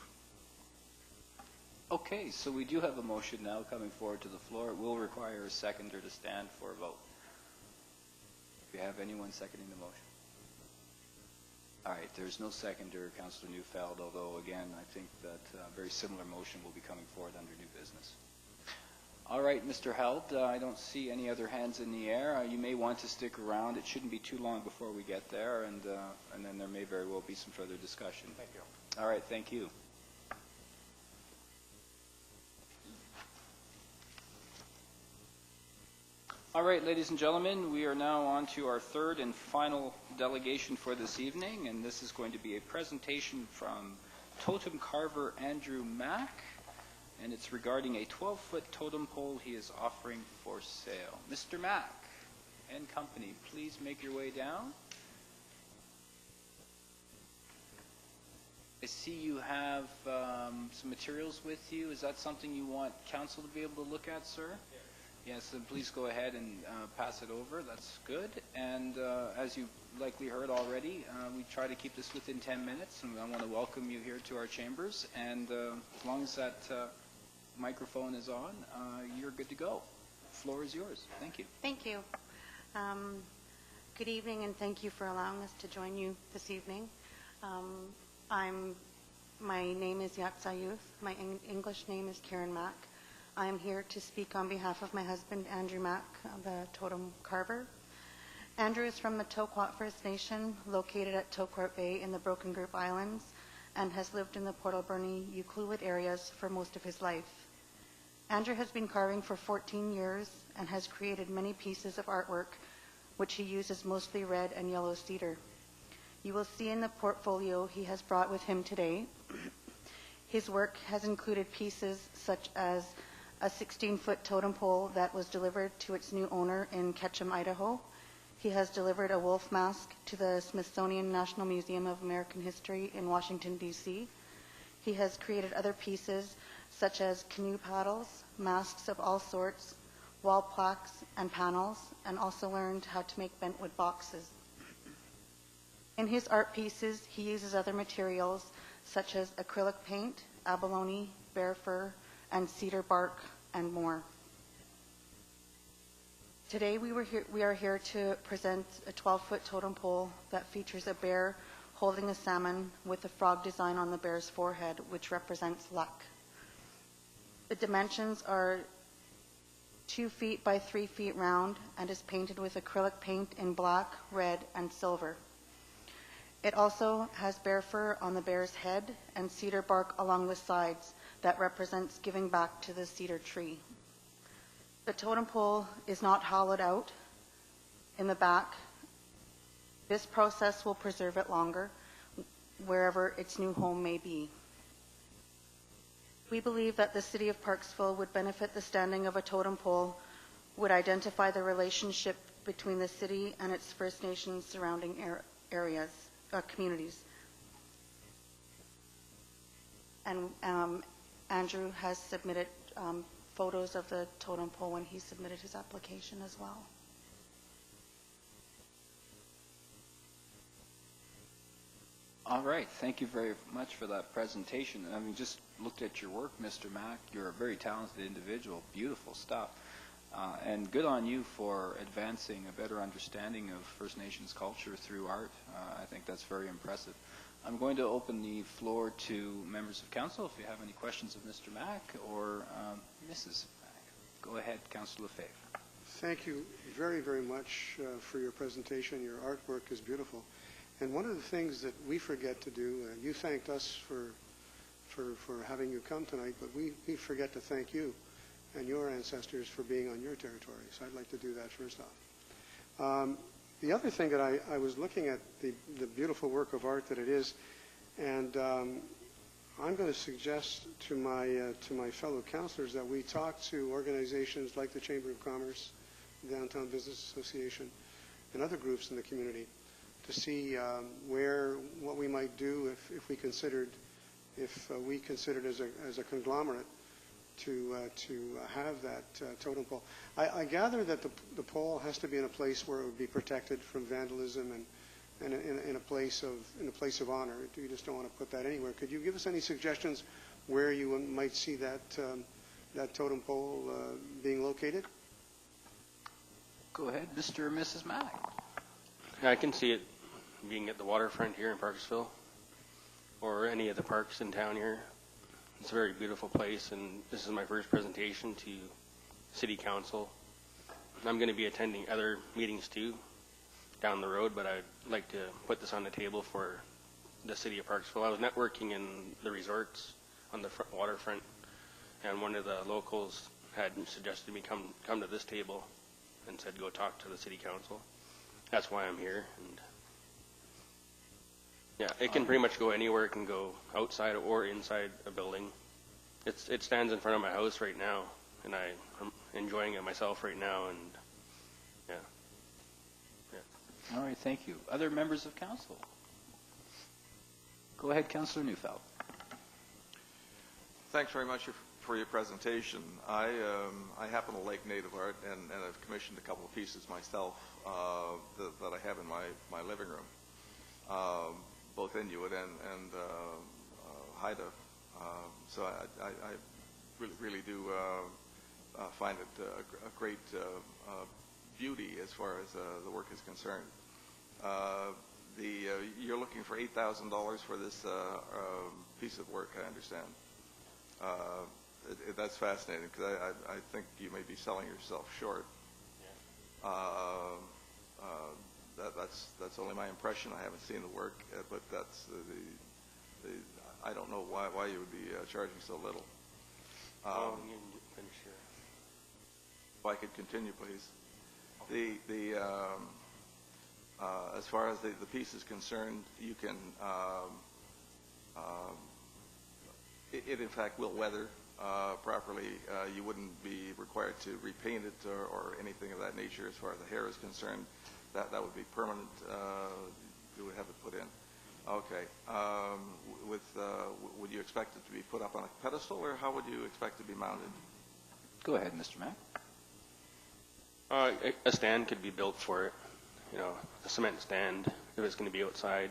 Speaker 1: Okay, so we do have a motion now coming forward to the floor. It will require a seconder to stand for a vote. Do you have anyone seconding the motion? All right, there's no seconder, Councillor Neufeld, although again, I think that a very similar motion will be coming forward under new business. All right, Mr. Held, I don't see any other hands in the air. You may want to stick around. It shouldn't be too long before we get there, and then there may very well be some further discussion.
Speaker 7: Thank you.
Speaker 1: All right, thank you. All right, ladies and gentlemen, we are now on to our third and final delegation for this evening, and this is going to be a presentation from totem carver Andrew Mack, and it's regarding a 12-foot totem pole he is offering for sale. Mr. Mack and company, please make your way down. I see you have some materials with you. Is that something you want council to be able to look at, sir? Yes, then please go ahead and pass it over. That's good. And as you've likely heard already, we try to keep this within 10 minutes, and I want to welcome you here to our chambers. And as long as that microphone is on, you're good to go. The floor is yours. Thank you.
Speaker 11: Thank you. Good evening, and thank you for allowing us to join you this evening. My name is Yaksa Youth. My English name is Karen Mack. I am here to speak on behalf of my husband, Andrew Mack, the totem carver. Andrew is from the Toquat First Nation, located at Toquart Bay in the Broken Group Islands, and has lived in the Port Alberni, Ucluelet areas for most of his life. Andrew has been carving for 14 years and has created many pieces of artwork, which he uses mostly red and yellow cedar. You will see in the portfolio he has brought with him today. His work has included pieces such as a 16-foot totem pole that was delivered to its new owner in Ketchum, Idaho. He has delivered a wolf mask to the Smithsonian National Museum of American History in Washington, D.C. He has created other pieces such as canoe paddles, masks of all sorts, wall plaques, and panels, and also learned how to make bentwood boxes. In his art pieces, he uses other materials such as acrylic paint, abalone, bear fur, and cedar bark, and more. Today we are here to present a 12-foot totem pole that features a bear holding a salmon with a frog design on the bear's forehead, which represents luck. The dimensions are 2 feet by 3 feet round and is painted with acrylic paint in black, red, and silver. It also has bear fur on the bear's head and cedar bark along the sides that represents giving back to the cedar tree. The totem pole is not hollowed out in the back. This process will preserve it longer, wherever its new home may be. We believe that the City of Parksville would benefit the standing of a totem pole, would identify the relationship between the city and its First Nations surrounding areas, communities. And Andrew has submitted photos of the totem pole when he submitted his application as well.
Speaker 1: All right, thank you very much for that presentation. I mean, just looked at your work, Mr. Mack. You're a very talented individual, beautiful stuff. And good on you for advancing a better understanding of First Nations culture through art. I think that's very impressive. I'm going to open the floor to members of council if you have any questions of Mr. Mack or Mrs. Mack. Go ahead, Councillor Lefebvre.
Speaker 5: Thank you very, very much for your presentation. Your artwork is beautiful. And one of the things that we forget to do, you thanked us for having you come tonight, but we forget to thank you and your ancestors for being on your territory. So I'd like to do that first off. The other thing that I was looking at the beautiful work of art that it is, and I'm going to suggest to my fellow councillors that we talk to organizations like the Chamber of Commerce, the Downtown Business Association, and other groups in the community to see what we might do if we considered as a conglomerate to have that totem pole. I gather that the pole has to be in a place where it would be protected from vandalism and in a place of honor. You just don't want to put that anywhere. Could you give us any suggestions where you might see that totem pole being located?
Speaker 1: Go ahead, Mr. or Mrs. Mack.
Speaker 12: I can see it being at the waterfront here in Parksville or any of the parks in town here. It's a very beautiful place, and this is my first presentation to City Council. I'm going to be attending other meetings too down the road, but I'd like to put this on the table for the City of Parksville. I was networking in the resorts on the waterfront, and one of the locals had suggested me come to this table and said go talk to the City Council. That's why I'm here. And yeah, it can pretty much go anywhere. It can go outside or inside a building. It stands in front of my house right now, and I'm enjoying it myself right now. And yeah.
Speaker 1: All right, thank you. Other members of council? Go ahead, Councillor Neufeld.
Speaker 3: Thanks very much for your presentation. I happen to like native art, and I've commissioned a couple of pieces myself that I have in my living room, both Inuit and Haida. So I really do find it a great beauty as far as the work is concerned. You're looking for $8,000 for this piece of work, I understand. That's fascinating because I think you may be selling yourself short. That's only my impression. I haven't seen the work, but that's I don't know why you would be charging so little. If I could continue, please. As far as the piece is concerned, you can it in fact will weather properly. You wouldn't be required to repaint it or anything of that nature as far as the hair is concerned. That would be permanent. You would have it put in. Okay. Would you expect it to be put up on a pedestal, or how would you expect it to be mounted?
Speaker 1: Go ahead, Mr. Mack.
Speaker 12: A stand could be built for it. You know, a cement stand if it's going to be outside.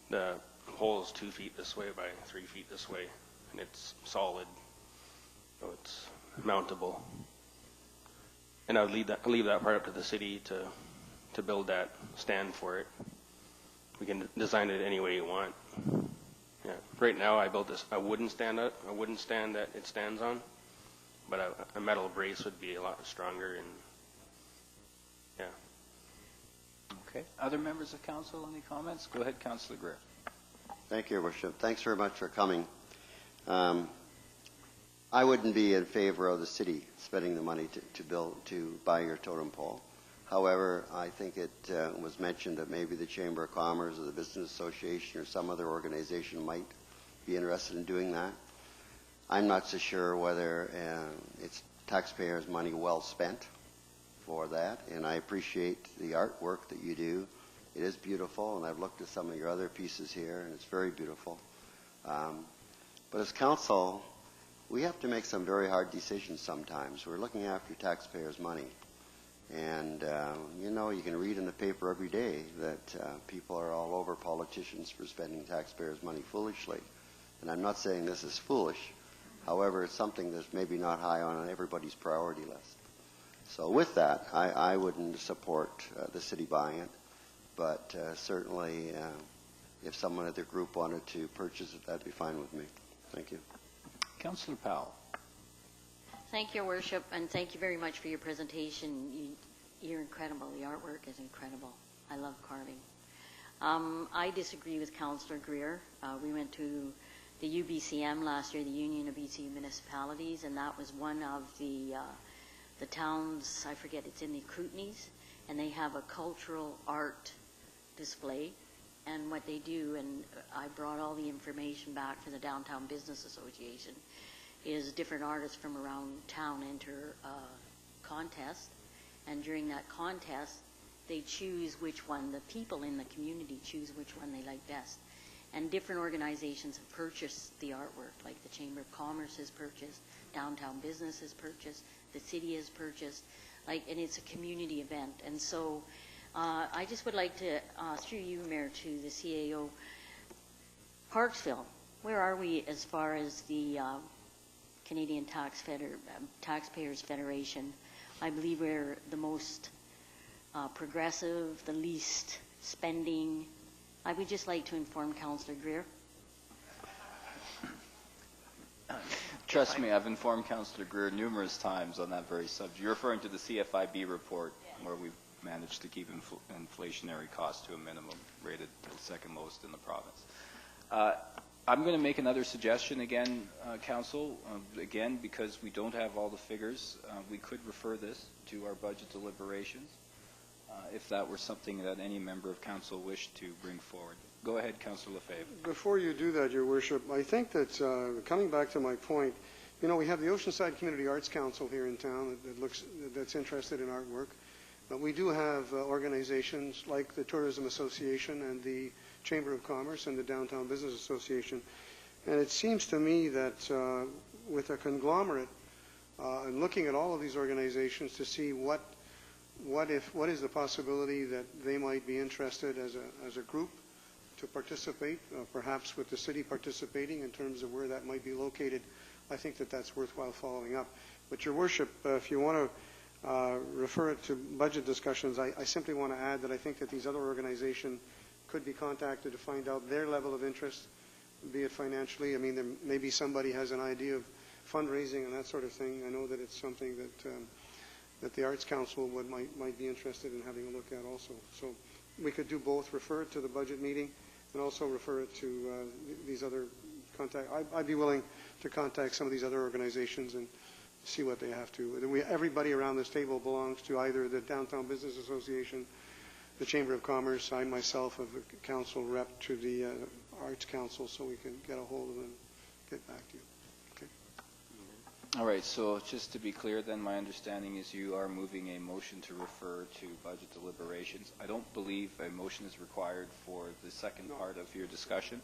Speaker 12: The hole is 2 feet this way by 3 feet this way, and it's solid, so it's mountable. And I would leave that part up to the city to build that stand for it. We can design it any way you want. Yeah. Right now, I built a wooden stand that it stands on, but a metal brace would be a lot stronger. And yeah.
Speaker 1: Okay. Other members of council, any comments? Go ahead, Councillor Greer.
Speaker 4: Thank you, Your Worship. Thanks very much for coming. I wouldn't be in favor of the city spending the money to buy your totem pole. However, I think it was mentioned that maybe the Chamber of Commerce or the Business Association or some other organization might be interested in doing that. I'm not so sure whether it's taxpayers' money well spent for that, and I appreciate the artwork that you do. It is beautiful, and I've looked at some of your other pieces here, and it's very beautiful. But as council, we have to make some very hard decisions sometimes. We're looking after taxpayers' money. And, you can read in the paper every day that people are all over politicians for spending taxpayers' money foolishly. And I'm not saying this is foolish. However, it's something that's maybe not high on everybody's priority list. So with that, I wouldn't support the city buying it. But certainly, if someone at their group wanted to purchase it, that'd be fine with me. Thank you.
Speaker 1: Councillor Powell.
Speaker 8: Thank you, Your Worship, and thank you very much for your presentation. You're incredible. The artwork is incredible. I love carving. I disagree with Councillor Greer. We went to the UBCM last year, the Union of BC Municipalities, and that was one of the towns, I forget, it's in the Kootenays, and they have a cultural art display. And what they do, and I brought all the information back for the Downtown Business Association, is different artists from around town enter a contest, and during that contest they choose which one, the people in the community choose which one they like best. And different organizations have purchased the artwork, like the Chamber of Commerce has purchased, Downtown Business has purchased, the city has purchased, and it's a community event. And so I just would like to, through you, Mayor, to the CAO, Parksville, where are we as far as the Canadian Taxpayers Federation? I believe we're the most progressive, the least spending. I would just like to inform Councillor Greer.
Speaker 1: Trust me, I've informed Councillor Greer numerous times on that very subject. You're referring to the CFIB report, where we've managed to keep inflationary costs to a minimum, rated the second most in the province. I'm going to make another suggestion again, Council, again, because we don't have all the figures. We could refer this to our budget deliberations, if that were something that any member of Council wished to bring forward. Go ahead, Councillor Lefebvre.
Speaker 5: Before you do that, Your Worship, I think that, coming back to my point, we have the Oceanside Community Arts Council here in town that's interested in artwork. But we do have organizations like the Tourism Association and the Chamber of Commerce and the Downtown Business Association. And it seems to me that with a conglomerate, and looking at all of these organizations to see what is the possibility that they might be interested as a group to participate, perhaps with the city participating in terms of where that might be located, I think that that's worthwhile following up. But Your Worship, if you want to refer it to budget discussions, I simply want to add that I think that these other organizations could be contacted to find out their level of interest, be it financially. I mean, there maybe somebody has an idea of fundraising and that sort of thing. I know that it's something that the Arts Council might be interested in having a look at also. So we could do both, refer it to the budget meeting and also refer it to these other contact. I'd be willing to contact some of these other organizations and see what they have to. Everybody around this table belongs to either the Downtown Business Association, the Chamber of Commerce. I myself have a council rep to the Arts Council, so we can get a hold of them and get back to you. Okay.
Speaker 1: All right, so just to be clear then, my understanding is you are moving a motion to refer to budget deliberations. I don't believe a motion is required for the second part of your discussion.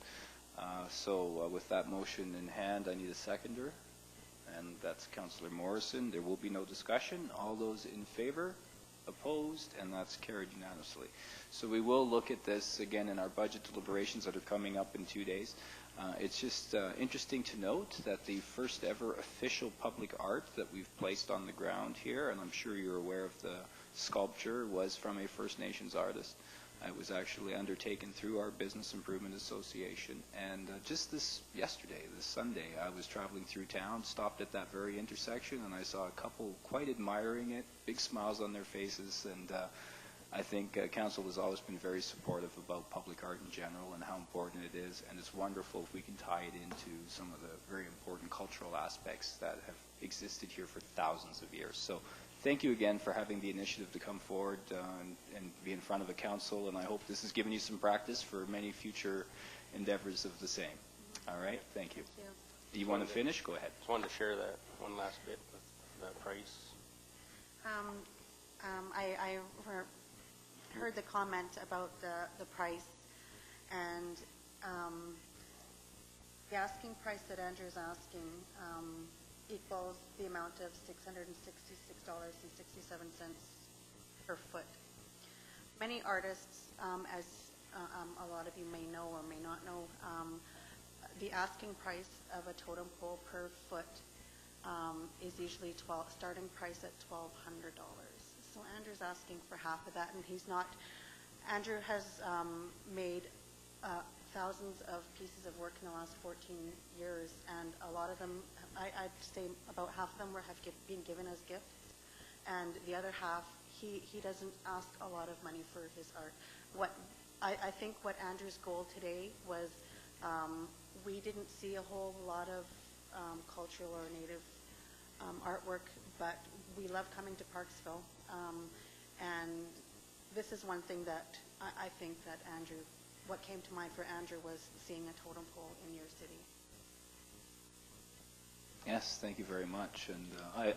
Speaker 1: So with that motion in hand, I need a seconder, and that's Councillor Morrison. There will be no discussion. All those in favor? Opposed? And that's carried unanimously. So we will look at this again in our budget deliberations that are coming up in 2 days. It's just interesting to note that the first ever official public art that we've placed on the ground here, and I'm sure you're aware of the sculpture, was from a First Nations artist. It was actually undertaken through our Business Improvement Association. And just this Sunday, I was traveling through town, stopped at that very intersection, and I saw a couple quite admiring it, big smiles on their faces. And I think Council has always been very supportive about public art in general and how important it is. And it's wonderful if we can tie it into some of the very important cultural aspects that have existed here for thousands of years. So thank you again for having the initiative to come forward and be in front of a council, and I hope this has given you some practice for many future endeavors of the same. All right, thank you. Do you want to finish? Go ahead.
Speaker 12: Just wanted to share that one last bit with the price.
Speaker 11: I heard the comment about the price, and the asking price that Andrew's asking equals the amount of $666.67 per foot. Many artists, as a lot of you may know or may not know, the asking price of a totem pole per foot is usually starting price at $1,200. So Andrew's asking for half of that, and Andrew has made thousands of pieces of work in the last 14 years, and a lot of them, I'd say about half of them have been given as gifts, and the other half, he doesn't ask a lot of money for his art. I think what Andrew's goal today was, we didn't see a whole lot of cultural or native artwork, but we love coming to Parksville, and this is one thing that I think that what came to mind for Andrew was seeing a totem pole in your city.
Speaker 1: Yes, thank you very much. And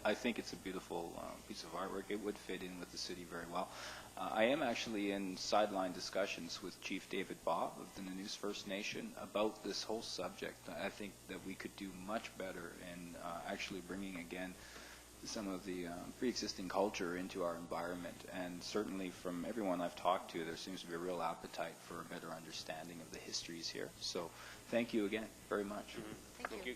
Speaker 1: I think it's a beautiful piece of artwork. It would fit in with the city very well. I am actually in sideline discussions with Chief David Bob of the Nanoose First Nation about this whole subject. I think that we could do much better in actually bringing again some of the pre-existing culture into our environment. And certainly from everyone I've talked to, there seems to be a real appetite for a better understanding of the histories here. So thank you again very much.
Speaker 12: Mm-hmm. Thank you.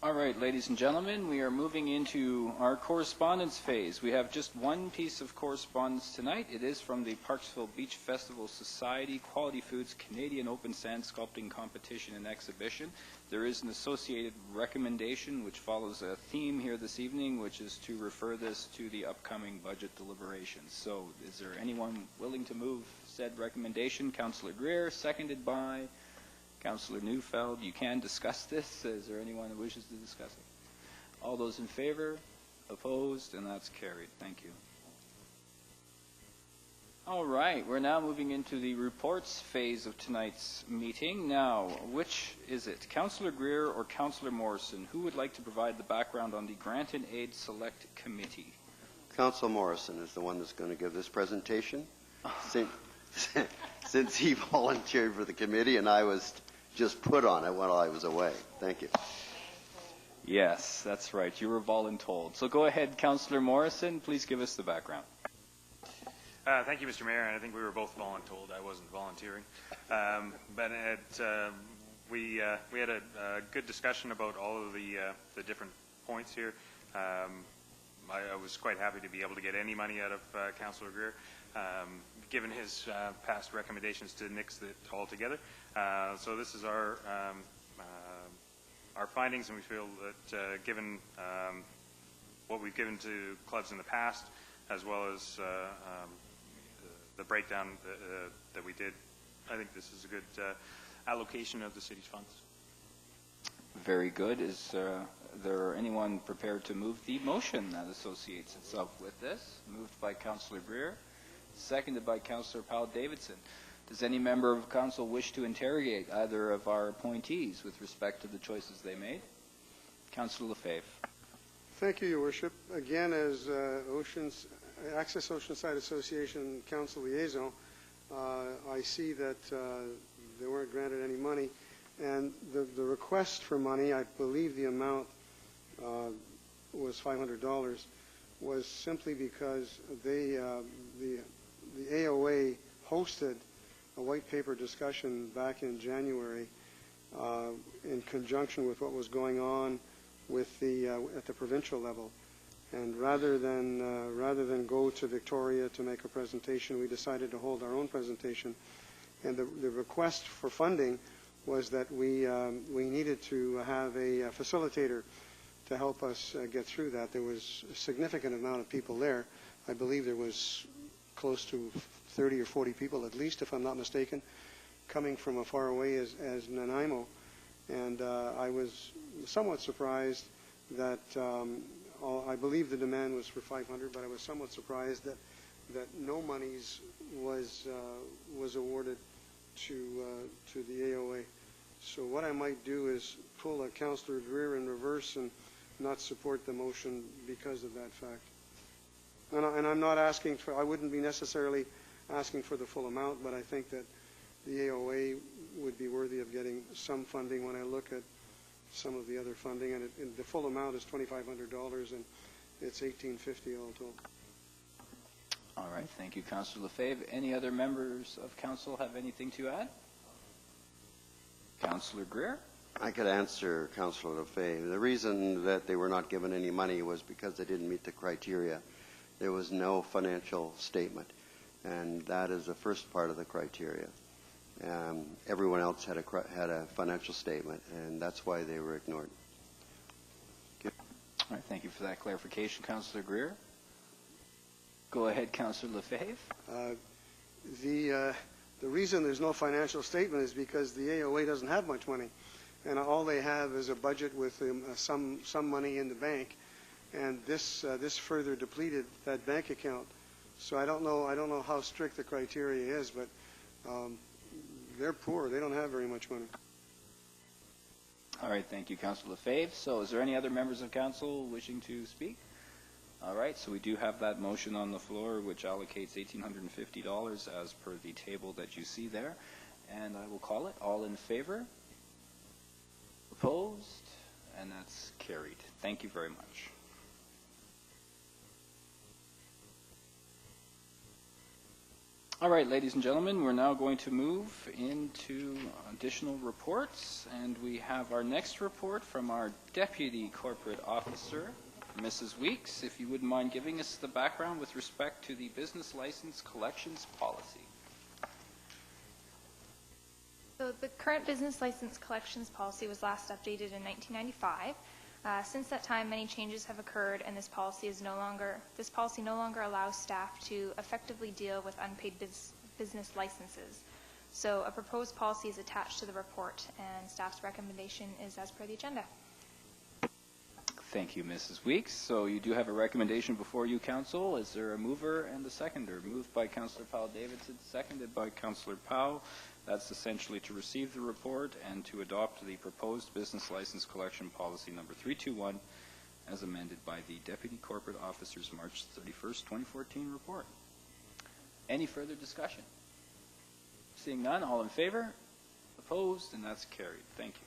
Speaker 1: All right, ladies and gentlemen, we are moving into our correspondence phase. We have just one piece of correspondence tonight. It is from the Parksville Beach Festival Society Quality Foods Canadian Open Sand Sculpting Competition and Exhibition. There is an associated recommendation which follows a theme here this evening, which is to refer this to the upcoming budget deliberations. So is there anyone willing to move said recommendation? Councillor Greer, seconded by Councillor Neufeld. You can discuss this. Is there anyone who wishes to discuss it? All those in favor? Opposed? And that's carried. Thank you. All right. We're now moving into the reports phase of tonight's meeting. Now, which is it? Councillor Greer or Councillor Morrison? Who would like to provide the background on the Grant and Aid Select Committee?
Speaker 4: Councillor Morrison is the one that's going to give this presentation. Since he volunteered for the committee and I was just put on it while I was away. Thank you.
Speaker 1: Yes, that's right. You were voluntold. So go ahead, Councillor Morrison. Please give us the background.
Speaker 6: Thank you, Mr. Mayor. And I think we were both voluntold. I wasn't volunteering. But we had a good discussion about all of the different points here. I was quite happy to be able to get any money out of Councillor Greer, given his past recommendations to nix it all together. So this is our findings, and we feel that given what we've given to clubs in the past, as well as the breakdown that we did, I think this is a good allocation of the city's funds.
Speaker 1: Very good. Is there anyone prepared to move the motion that associates itself with this? Moved by Councillor Greer, seconded by Councillor Powell-Davidson. Does any member of council wish to interrogate either of our appointees with respect to the choices they made? Councillor Lefebvre.
Speaker 5: Thank you, Your Worship. Again, as Access Oceanside Association Council Liaison, I see that they weren't granted any money. And the request for money, I believe the amount was $500, was simply because the AOA hosted a white paper discussion back in January in conjunction with what was going on with at the provincial level. And rather than go to Victoria to make a presentation, we decided to hold our own presentation. And the request for funding was that we needed to have a facilitator to help us get through that. There was a significant amount of people there. I believe there was close to 30 or 40 people at least, if I'm not mistaken, coming from as far away as Nanaimo. And I was somewhat surprised that I believe the demand was for 500, but I was somewhat surprised that no monies was awarded to the AOA. So what I might do is pull a Councillor Greer in reverse and not support the motion because of that fact. And I'm not asking for, I wouldn't be necessarily asking for the full amount, but I think that the AOA would be worthy of getting some funding when I look at some of the other funding. And the full amount is $2,500, and it's $1,850 all told.
Speaker 1: All right, thank you, Councillor Lefebvre. Any other members of council have anything to add? Councillor Greer?
Speaker 4: I could answer Councillor Lefebvre. The reason that they were not given any money was because they didn't meet the criteria. There was no financial statement, and that is the first part of the criteria. Everyone else had a financial statement, and that's why they were ignored.
Speaker 1: All right, thank you for that clarification, Councillor Greer. Go ahead, Councillor Lefebvre.
Speaker 5: The reason there's no financial statement is because the AOA doesn't have much money, and all they have is a budget with some money in the bank, and this further depleted that bank account. So I don't know how strict the criteria is, but they're poor. They don't have very much money.
Speaker 1: All right, thank you, Councillor Lefebvre. So is there any other members of council wishing to speak? All right, so we do have that motion on the floor, which allocates $1,850 as per the table that you see there. And I will call it. All in favor? Opposed? And that's carried. Thank you very much. All right, ladies and gentlemen, we're now going to move into additional reports. And we have our next report from our Deputy Corporate Officer, Mrs. Weeks, if you wouldn't mind giving us the background with respect to the business license collections policy.
Speaker 13: So the current business license collections policy was last updated in 1995. Since that time, many changes have occurred, and this policy no longer allows staff to effectively deal with unpaid business licenses. So a proposed policy is attached to the report, and staff's recommendation is as per the agenda.
Speaker 1: Thank you, Mrs. Weeks. So you do have a recommendation before you, Council. Is there a mover and a seconder? Moved by Councillor Powell-Davidson, seconded by Councillor Powell. That's essentially to receive the report and to adopt the proposed business license collection policy number 321 as amended by the Deputy Corporate Officer's March 31st, 2014 report. Any further discussion? Seeing none, all in favor? Opposed? And that's carried. Thank you.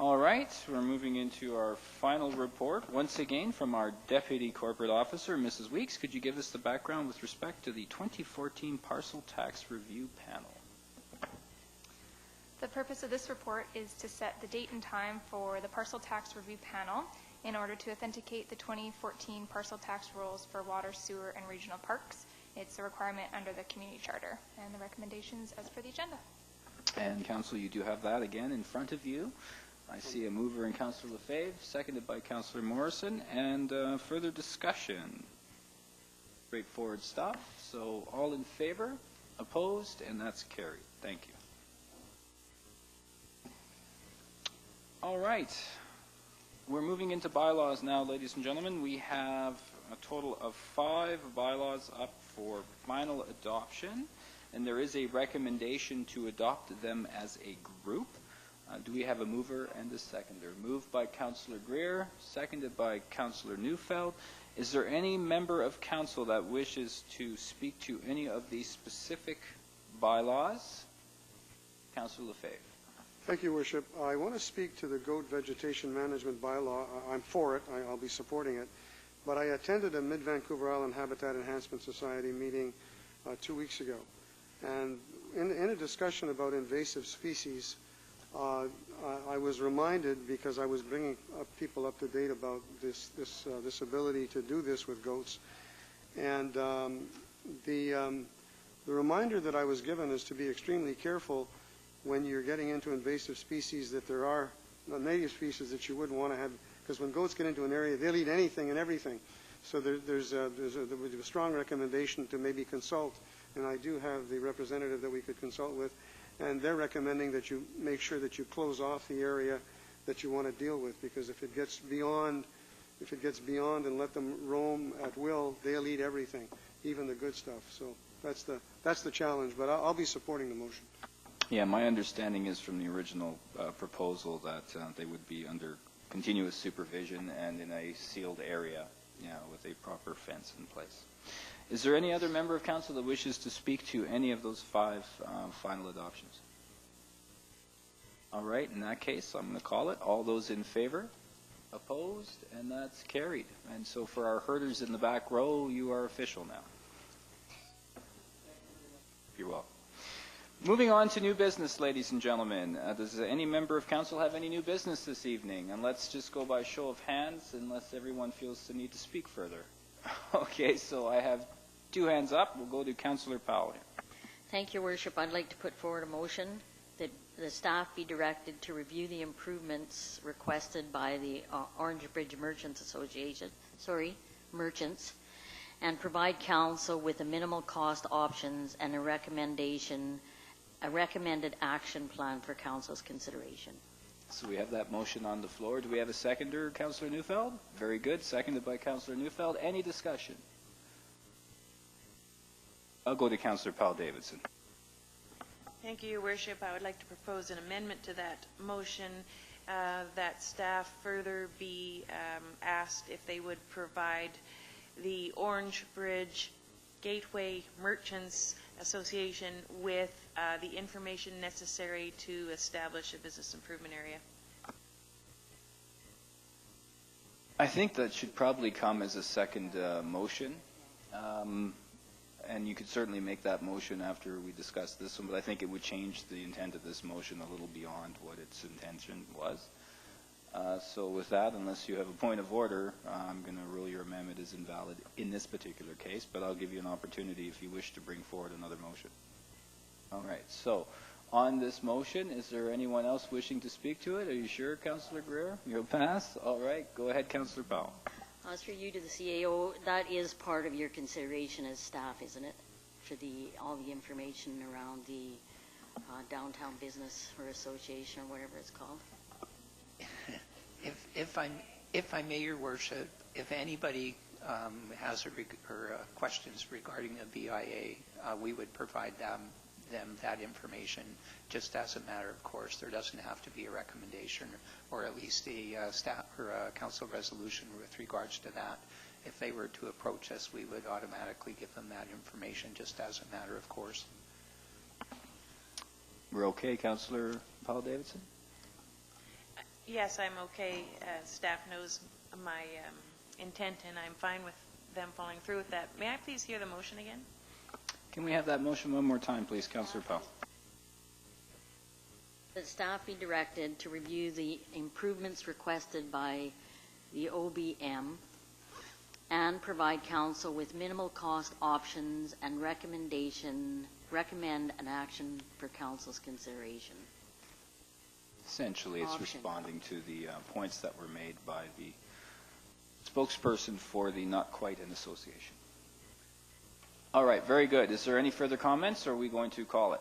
Speaker 1: All right, we're moving into our final report, once again from our Deputy Corporate Officer, Mrs. Weeks. Could you give us the background with respect to the 2014 Parcel Tax Review Panel?
Speaker 13: The purpose of this report is to set the date and time for the Parcel Tax Review Panel in order to authenticate the 2014 Parcel Tax Rules for water, sewer, and regional parks. It's a requirement under the Community Charter, and the recommendations as per the agenda.
Speaker 1: And Council, you do have that again in front of you. I see a mover in Councillor Lefebvre, seconded by Councillor Morrison, and further discussion. Straightforward stuff. So all in favor, opposed, and that's carried. Thank you. All right. We're moving into bylaws now, ladies and gentlemen. We have a total of 5 bylaws up for final adoption, and there is a recommendation to adopt them as a group. Do we have a mover and a seconder? Moved by Councillor Greer, seconded by Councillor Neufeld. Is there any member of council that wishes to speak to any of these specific bylaws? Councillor Lefebvre.
Speaker 5: Thank you, Worship. I want to speak to the goat vegetation management bylaw. I'm for it. I'll be supporting it. But I attended a Mid-Vancouver Island Habitat Enhancement Society meeting 2 weeks ago. And in a discussion about invasive species, I was reminded, because I was bringing people up to date about this ability to do this with goats, and the reminder that I was given is to be extremely careful when you're getting into invasive species, that there are native species that you wouldn't want to have, because when goats get into an area, they'll eat anything and everything. So there was a strong recommendation to maybe consult, and I do have the representative that we could consult with. and they're recommending that you make sure that you close off the area that you want to deal with, because if it gets beyond and let them roam at will, they'll eat everything, even the good stuff. So that's the challenge, but I'll be supporting the motion.
Speaker 1: Yeah, my understanding is from the original proposal that they would be under continuous supervision and in a sealed area, with a proper fence in place. Is there any other member of council that wishes to speak to any of those 5 final adoptions? All right, in that case, I'm going to call it. All those in favor? Opposed? And that's carried. And so for our herders in the back row, you are official now. You're welcome. Moving on to new business, ladies and gentlemen. Does any member of council have any new business this evening? And let's just go by show of hands, unless everyone feels the need to speak further. Okay, so I have 2 hands up. We'll go to Councillor Powell here.
Speaker 8: Thank you, Worship. I'd like to put forward a motion that the staff be directed to review the improvements requested by the Orange Bridge Merchants Association, merchants, and provide council with the minimal cost options and a recommended action plan for council's consideration.
Speaker 1: So we have that motion on the floor. Do we have a seconder, Councillor Neufeld? Very good. Seconded by Councillor Neufeld. Any discussion? I'll go to Councillor Powell-Davidson.
Speaker 10: Thank you, Your Worship. I would like to propose an amendment to that motion that staff further be asked if they would provide the Orange Bridge Gateway Merchants Association with the information necessary to establish a business improvement area.
Speaker 1: I think that should probably come as a second motion. And you could certainly make that motion after we discuss this one, but I think it would change the intent of this motion a little beyond what its intention was. So with that, unless you have a point of order, I'm going to rule your amendment is invalid in this particular case, but I'll give you an opportunity if you wish to bring forward another motion. All right, so on this motion, is there anyone else wishing to speak to it? Are you sure, Councillor Greer? You'll pass? All right, go ahead, Councillor Powell.
Speaker 8: As for you to the CAO, that is part of your consideration as staff, isn't it? For all the information around the downtown business or association or whatever it's called.
Speaker 14: If I may, Your Worship, if anybody has questions regarding the BIA, we would provide them that information just as a matter of course. There doesn't have to be a recommendation or at least a staff or a council resolution with regards to that. If they were to approach us, we would automatically give them that information just as a matter of course.
Speaker 1: We're okay, Councillor Powell-Davidson?
Speaker 10: Yes, I'm okay. Staff knows my intent, and I'm fine with them following through with that. May I please hear the motion again?
Speaker 1: Can we have that motion one more time, please, Councillor Powell?
Speaker 8: That staff be directed to review the improvements requested by the OBM and provide council with minimal cost options and recommend an action for council's consideration.
Speaker 1: Essentially, it's responding to the points that were made by the spokesperson for the Not Quite an Association. All right, very good. Is there any further comments, or are we going to call it?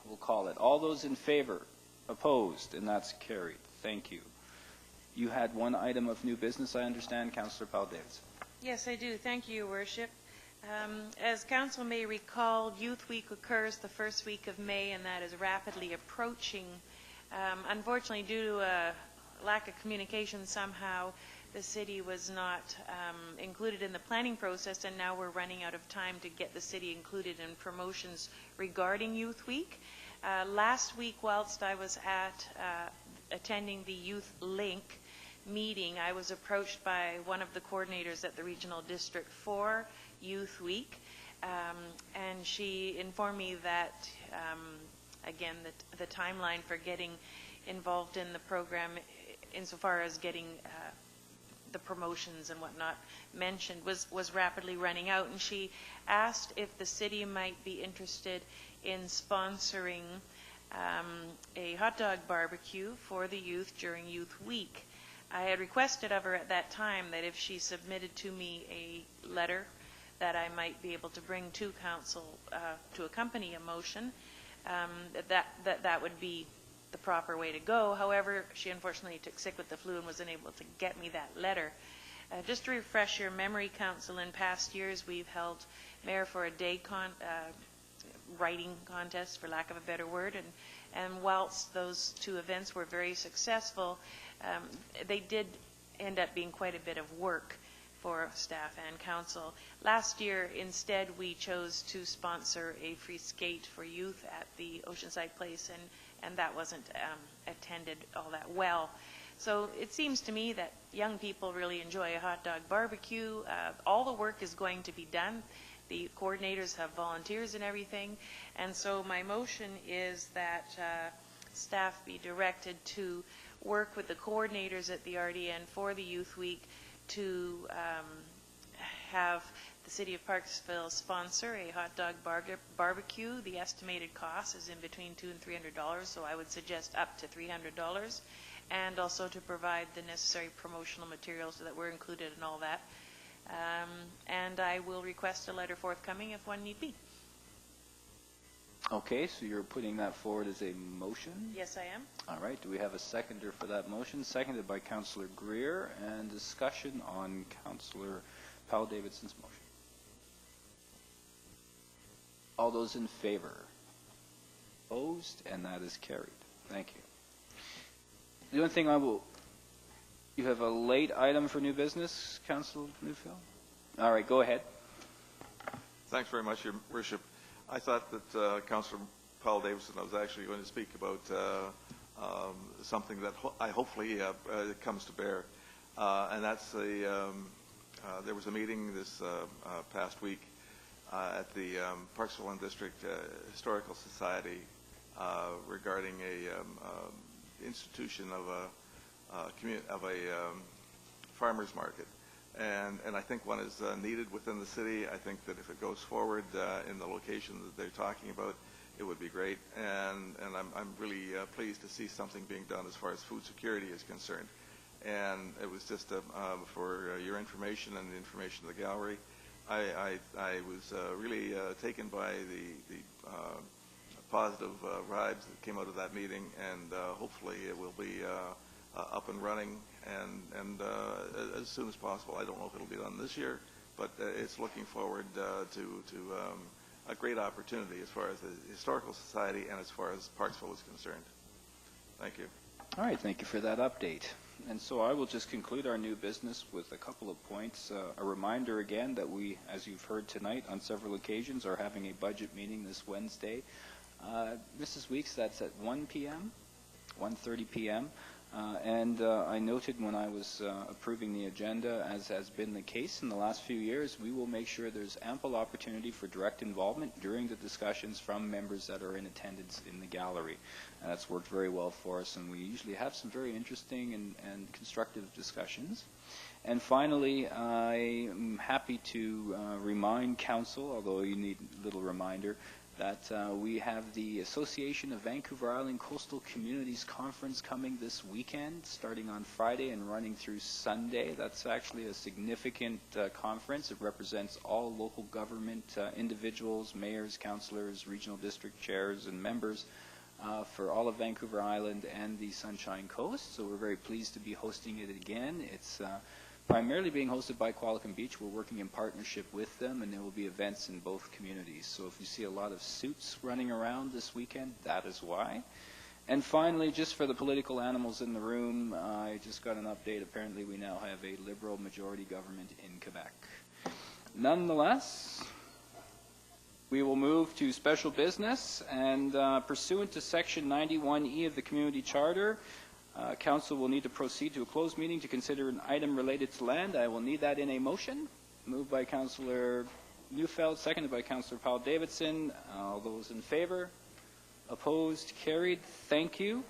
Speaker 1: We'll call it. All those in favor? Opposed? And that's carried. Thank you. You had one item of new business, I understand, Councillor Powell-Davidson.
Speaker 10: Yes, I do. Thank you, Your Worship. As Council may recall, Youth Week occurs the first week of May, and that is rapidly approaching. Unfortunately, due to a lack of communication somehow, the city was not included in the planning process, and now we're running out of time to get the city included in promotions regarding Youth Week. Last week, whilst I was attending the Youth Link meeting, I was approached by one of the coordinators at the Regional District for Youth Week, and she informed me that, again, the timeline for getting involved in the program insofar as getting the promotions and whatnot mentioned was rapidly running out, and she asked if the city might be interested in sponsoring a hot dog barbecue for the youth during Youth Week. I had requested of her at that time that if she submitted to me a letter that I might be able to bring to council to accompany a motion. that would be the proper way to go. However, she unfortunately took sick with the flu and wasn't able to get me that letter. Just to refresh your memory, Council, in past years we've held Mayor for a Day writing contest, for lack of a better word, and whilst those two events were very successful, they did end up being quite a bit of work for staff and council. Last year, instead, we chose to sponsor a free skate for youth at the Oceanside Place, and that wasn't attended all that well. So it seems to me that young people really enjoy a hot dog barbecue. All the work is going to be done. The coordinators have volunteers and everything. And so my motion is that staff be directed to work with the coordinators at the RDN for the Youth Week to have the City of Parksville sponsor a hot dog barbecue. The estimated cost is in between $200 and $300, so I would suggest up to $300. And also to provide the necessary promotional materials that were included in all that. And I will request a letter forthcoming if one need be.
Speaker 1: Okay, so you're putting that forward as a motion?
Speaker 10: Yes, I am.
Speaker 1: All right, do we have a seconder for that motion? Seconded by Councillor Greer, and discussion on Councillor Powell-Davidson's motion. All those in favor? Opposed? And that is carried. Thank you. The only thing you have a late item for new business, Councillor Newfield? All right, go ahead.
Speaker 3: Thanks very much, Your Worship. I thought that Councillor Powell-Davidson was actually going to speak about something that hopefully comes to bear, and that's there was a meeting this past week at the Parksville and District Historical Society regarding a institution of a farmers market, and I think one is needed within the city. I think that if it goes forward in the location that they're talking about, it would be great, and I'm really pleased to see something being done as far as food security is concerned. And it was just for your information and the information of the gallery, I was really taken by the positive vibes that came out of that meeting, and hopefully it will be up and running and as soon as possible. I don't know if it'll be done this year, but it's looking forward to a great opportunity as far as the Historical Society and as far as Parksville is concerned. Thank you.
Speaker 1: All right, thank you for that update. And so I will just conclude our new business with a couple of points. A reminder again that we, as you've heard tonight on several occasions, are having a budget meeting this Wednesday. Mrs. Weeks, that's at 1 p.m., 1:30 p.m. And I noted when I was approving the agenda, as has been the case in the last few years, we will make sure there's ample opportunity for direct involvement during the discussions from members that are in attendance in the gallery. That's worked very well for us, and we usually have some very interesting and constructive discussions. And finally, I am happy to remind Council, although you need a little reminder, that we have the Association of Vancouver Island Coastal Communities Conference coming this weekend, starting on Friday and running through Sunday. That's actually a significant conference. It represents all local government individuals, mayors, councillors, regional district chairs, and members for all of Vancouver Island and the Sunshine Coast. So we're very pleased to be hosting it again. It's primarily being hosted by Qualicum Beach. We're working in partnership with them, and there will be events in both communities. So if you see a lot of suits running around this weekend, that is why. And finally, just for the political animals in the room, I just got an update. Apparently we now have a Liberal majority government in Quebec. Nonetheless, we will move to special business, and pursuant to Section 91E of the Community Charter, Council will need to proceed to a closed meeting to consider an item related to land. I will need that in a motion. Moved by Councillor Neufeld, seconded by Councillor Powell-Davidson. All those in favor? Opposed? Carried. Thank you.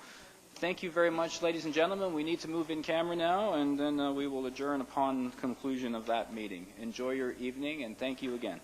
Speaker 1: Thank you very much, ladies and gentlemen. We need to move in camera now, and then we will adjourn upon conclusion of that meeting. Enjoy your evening, and thank you again.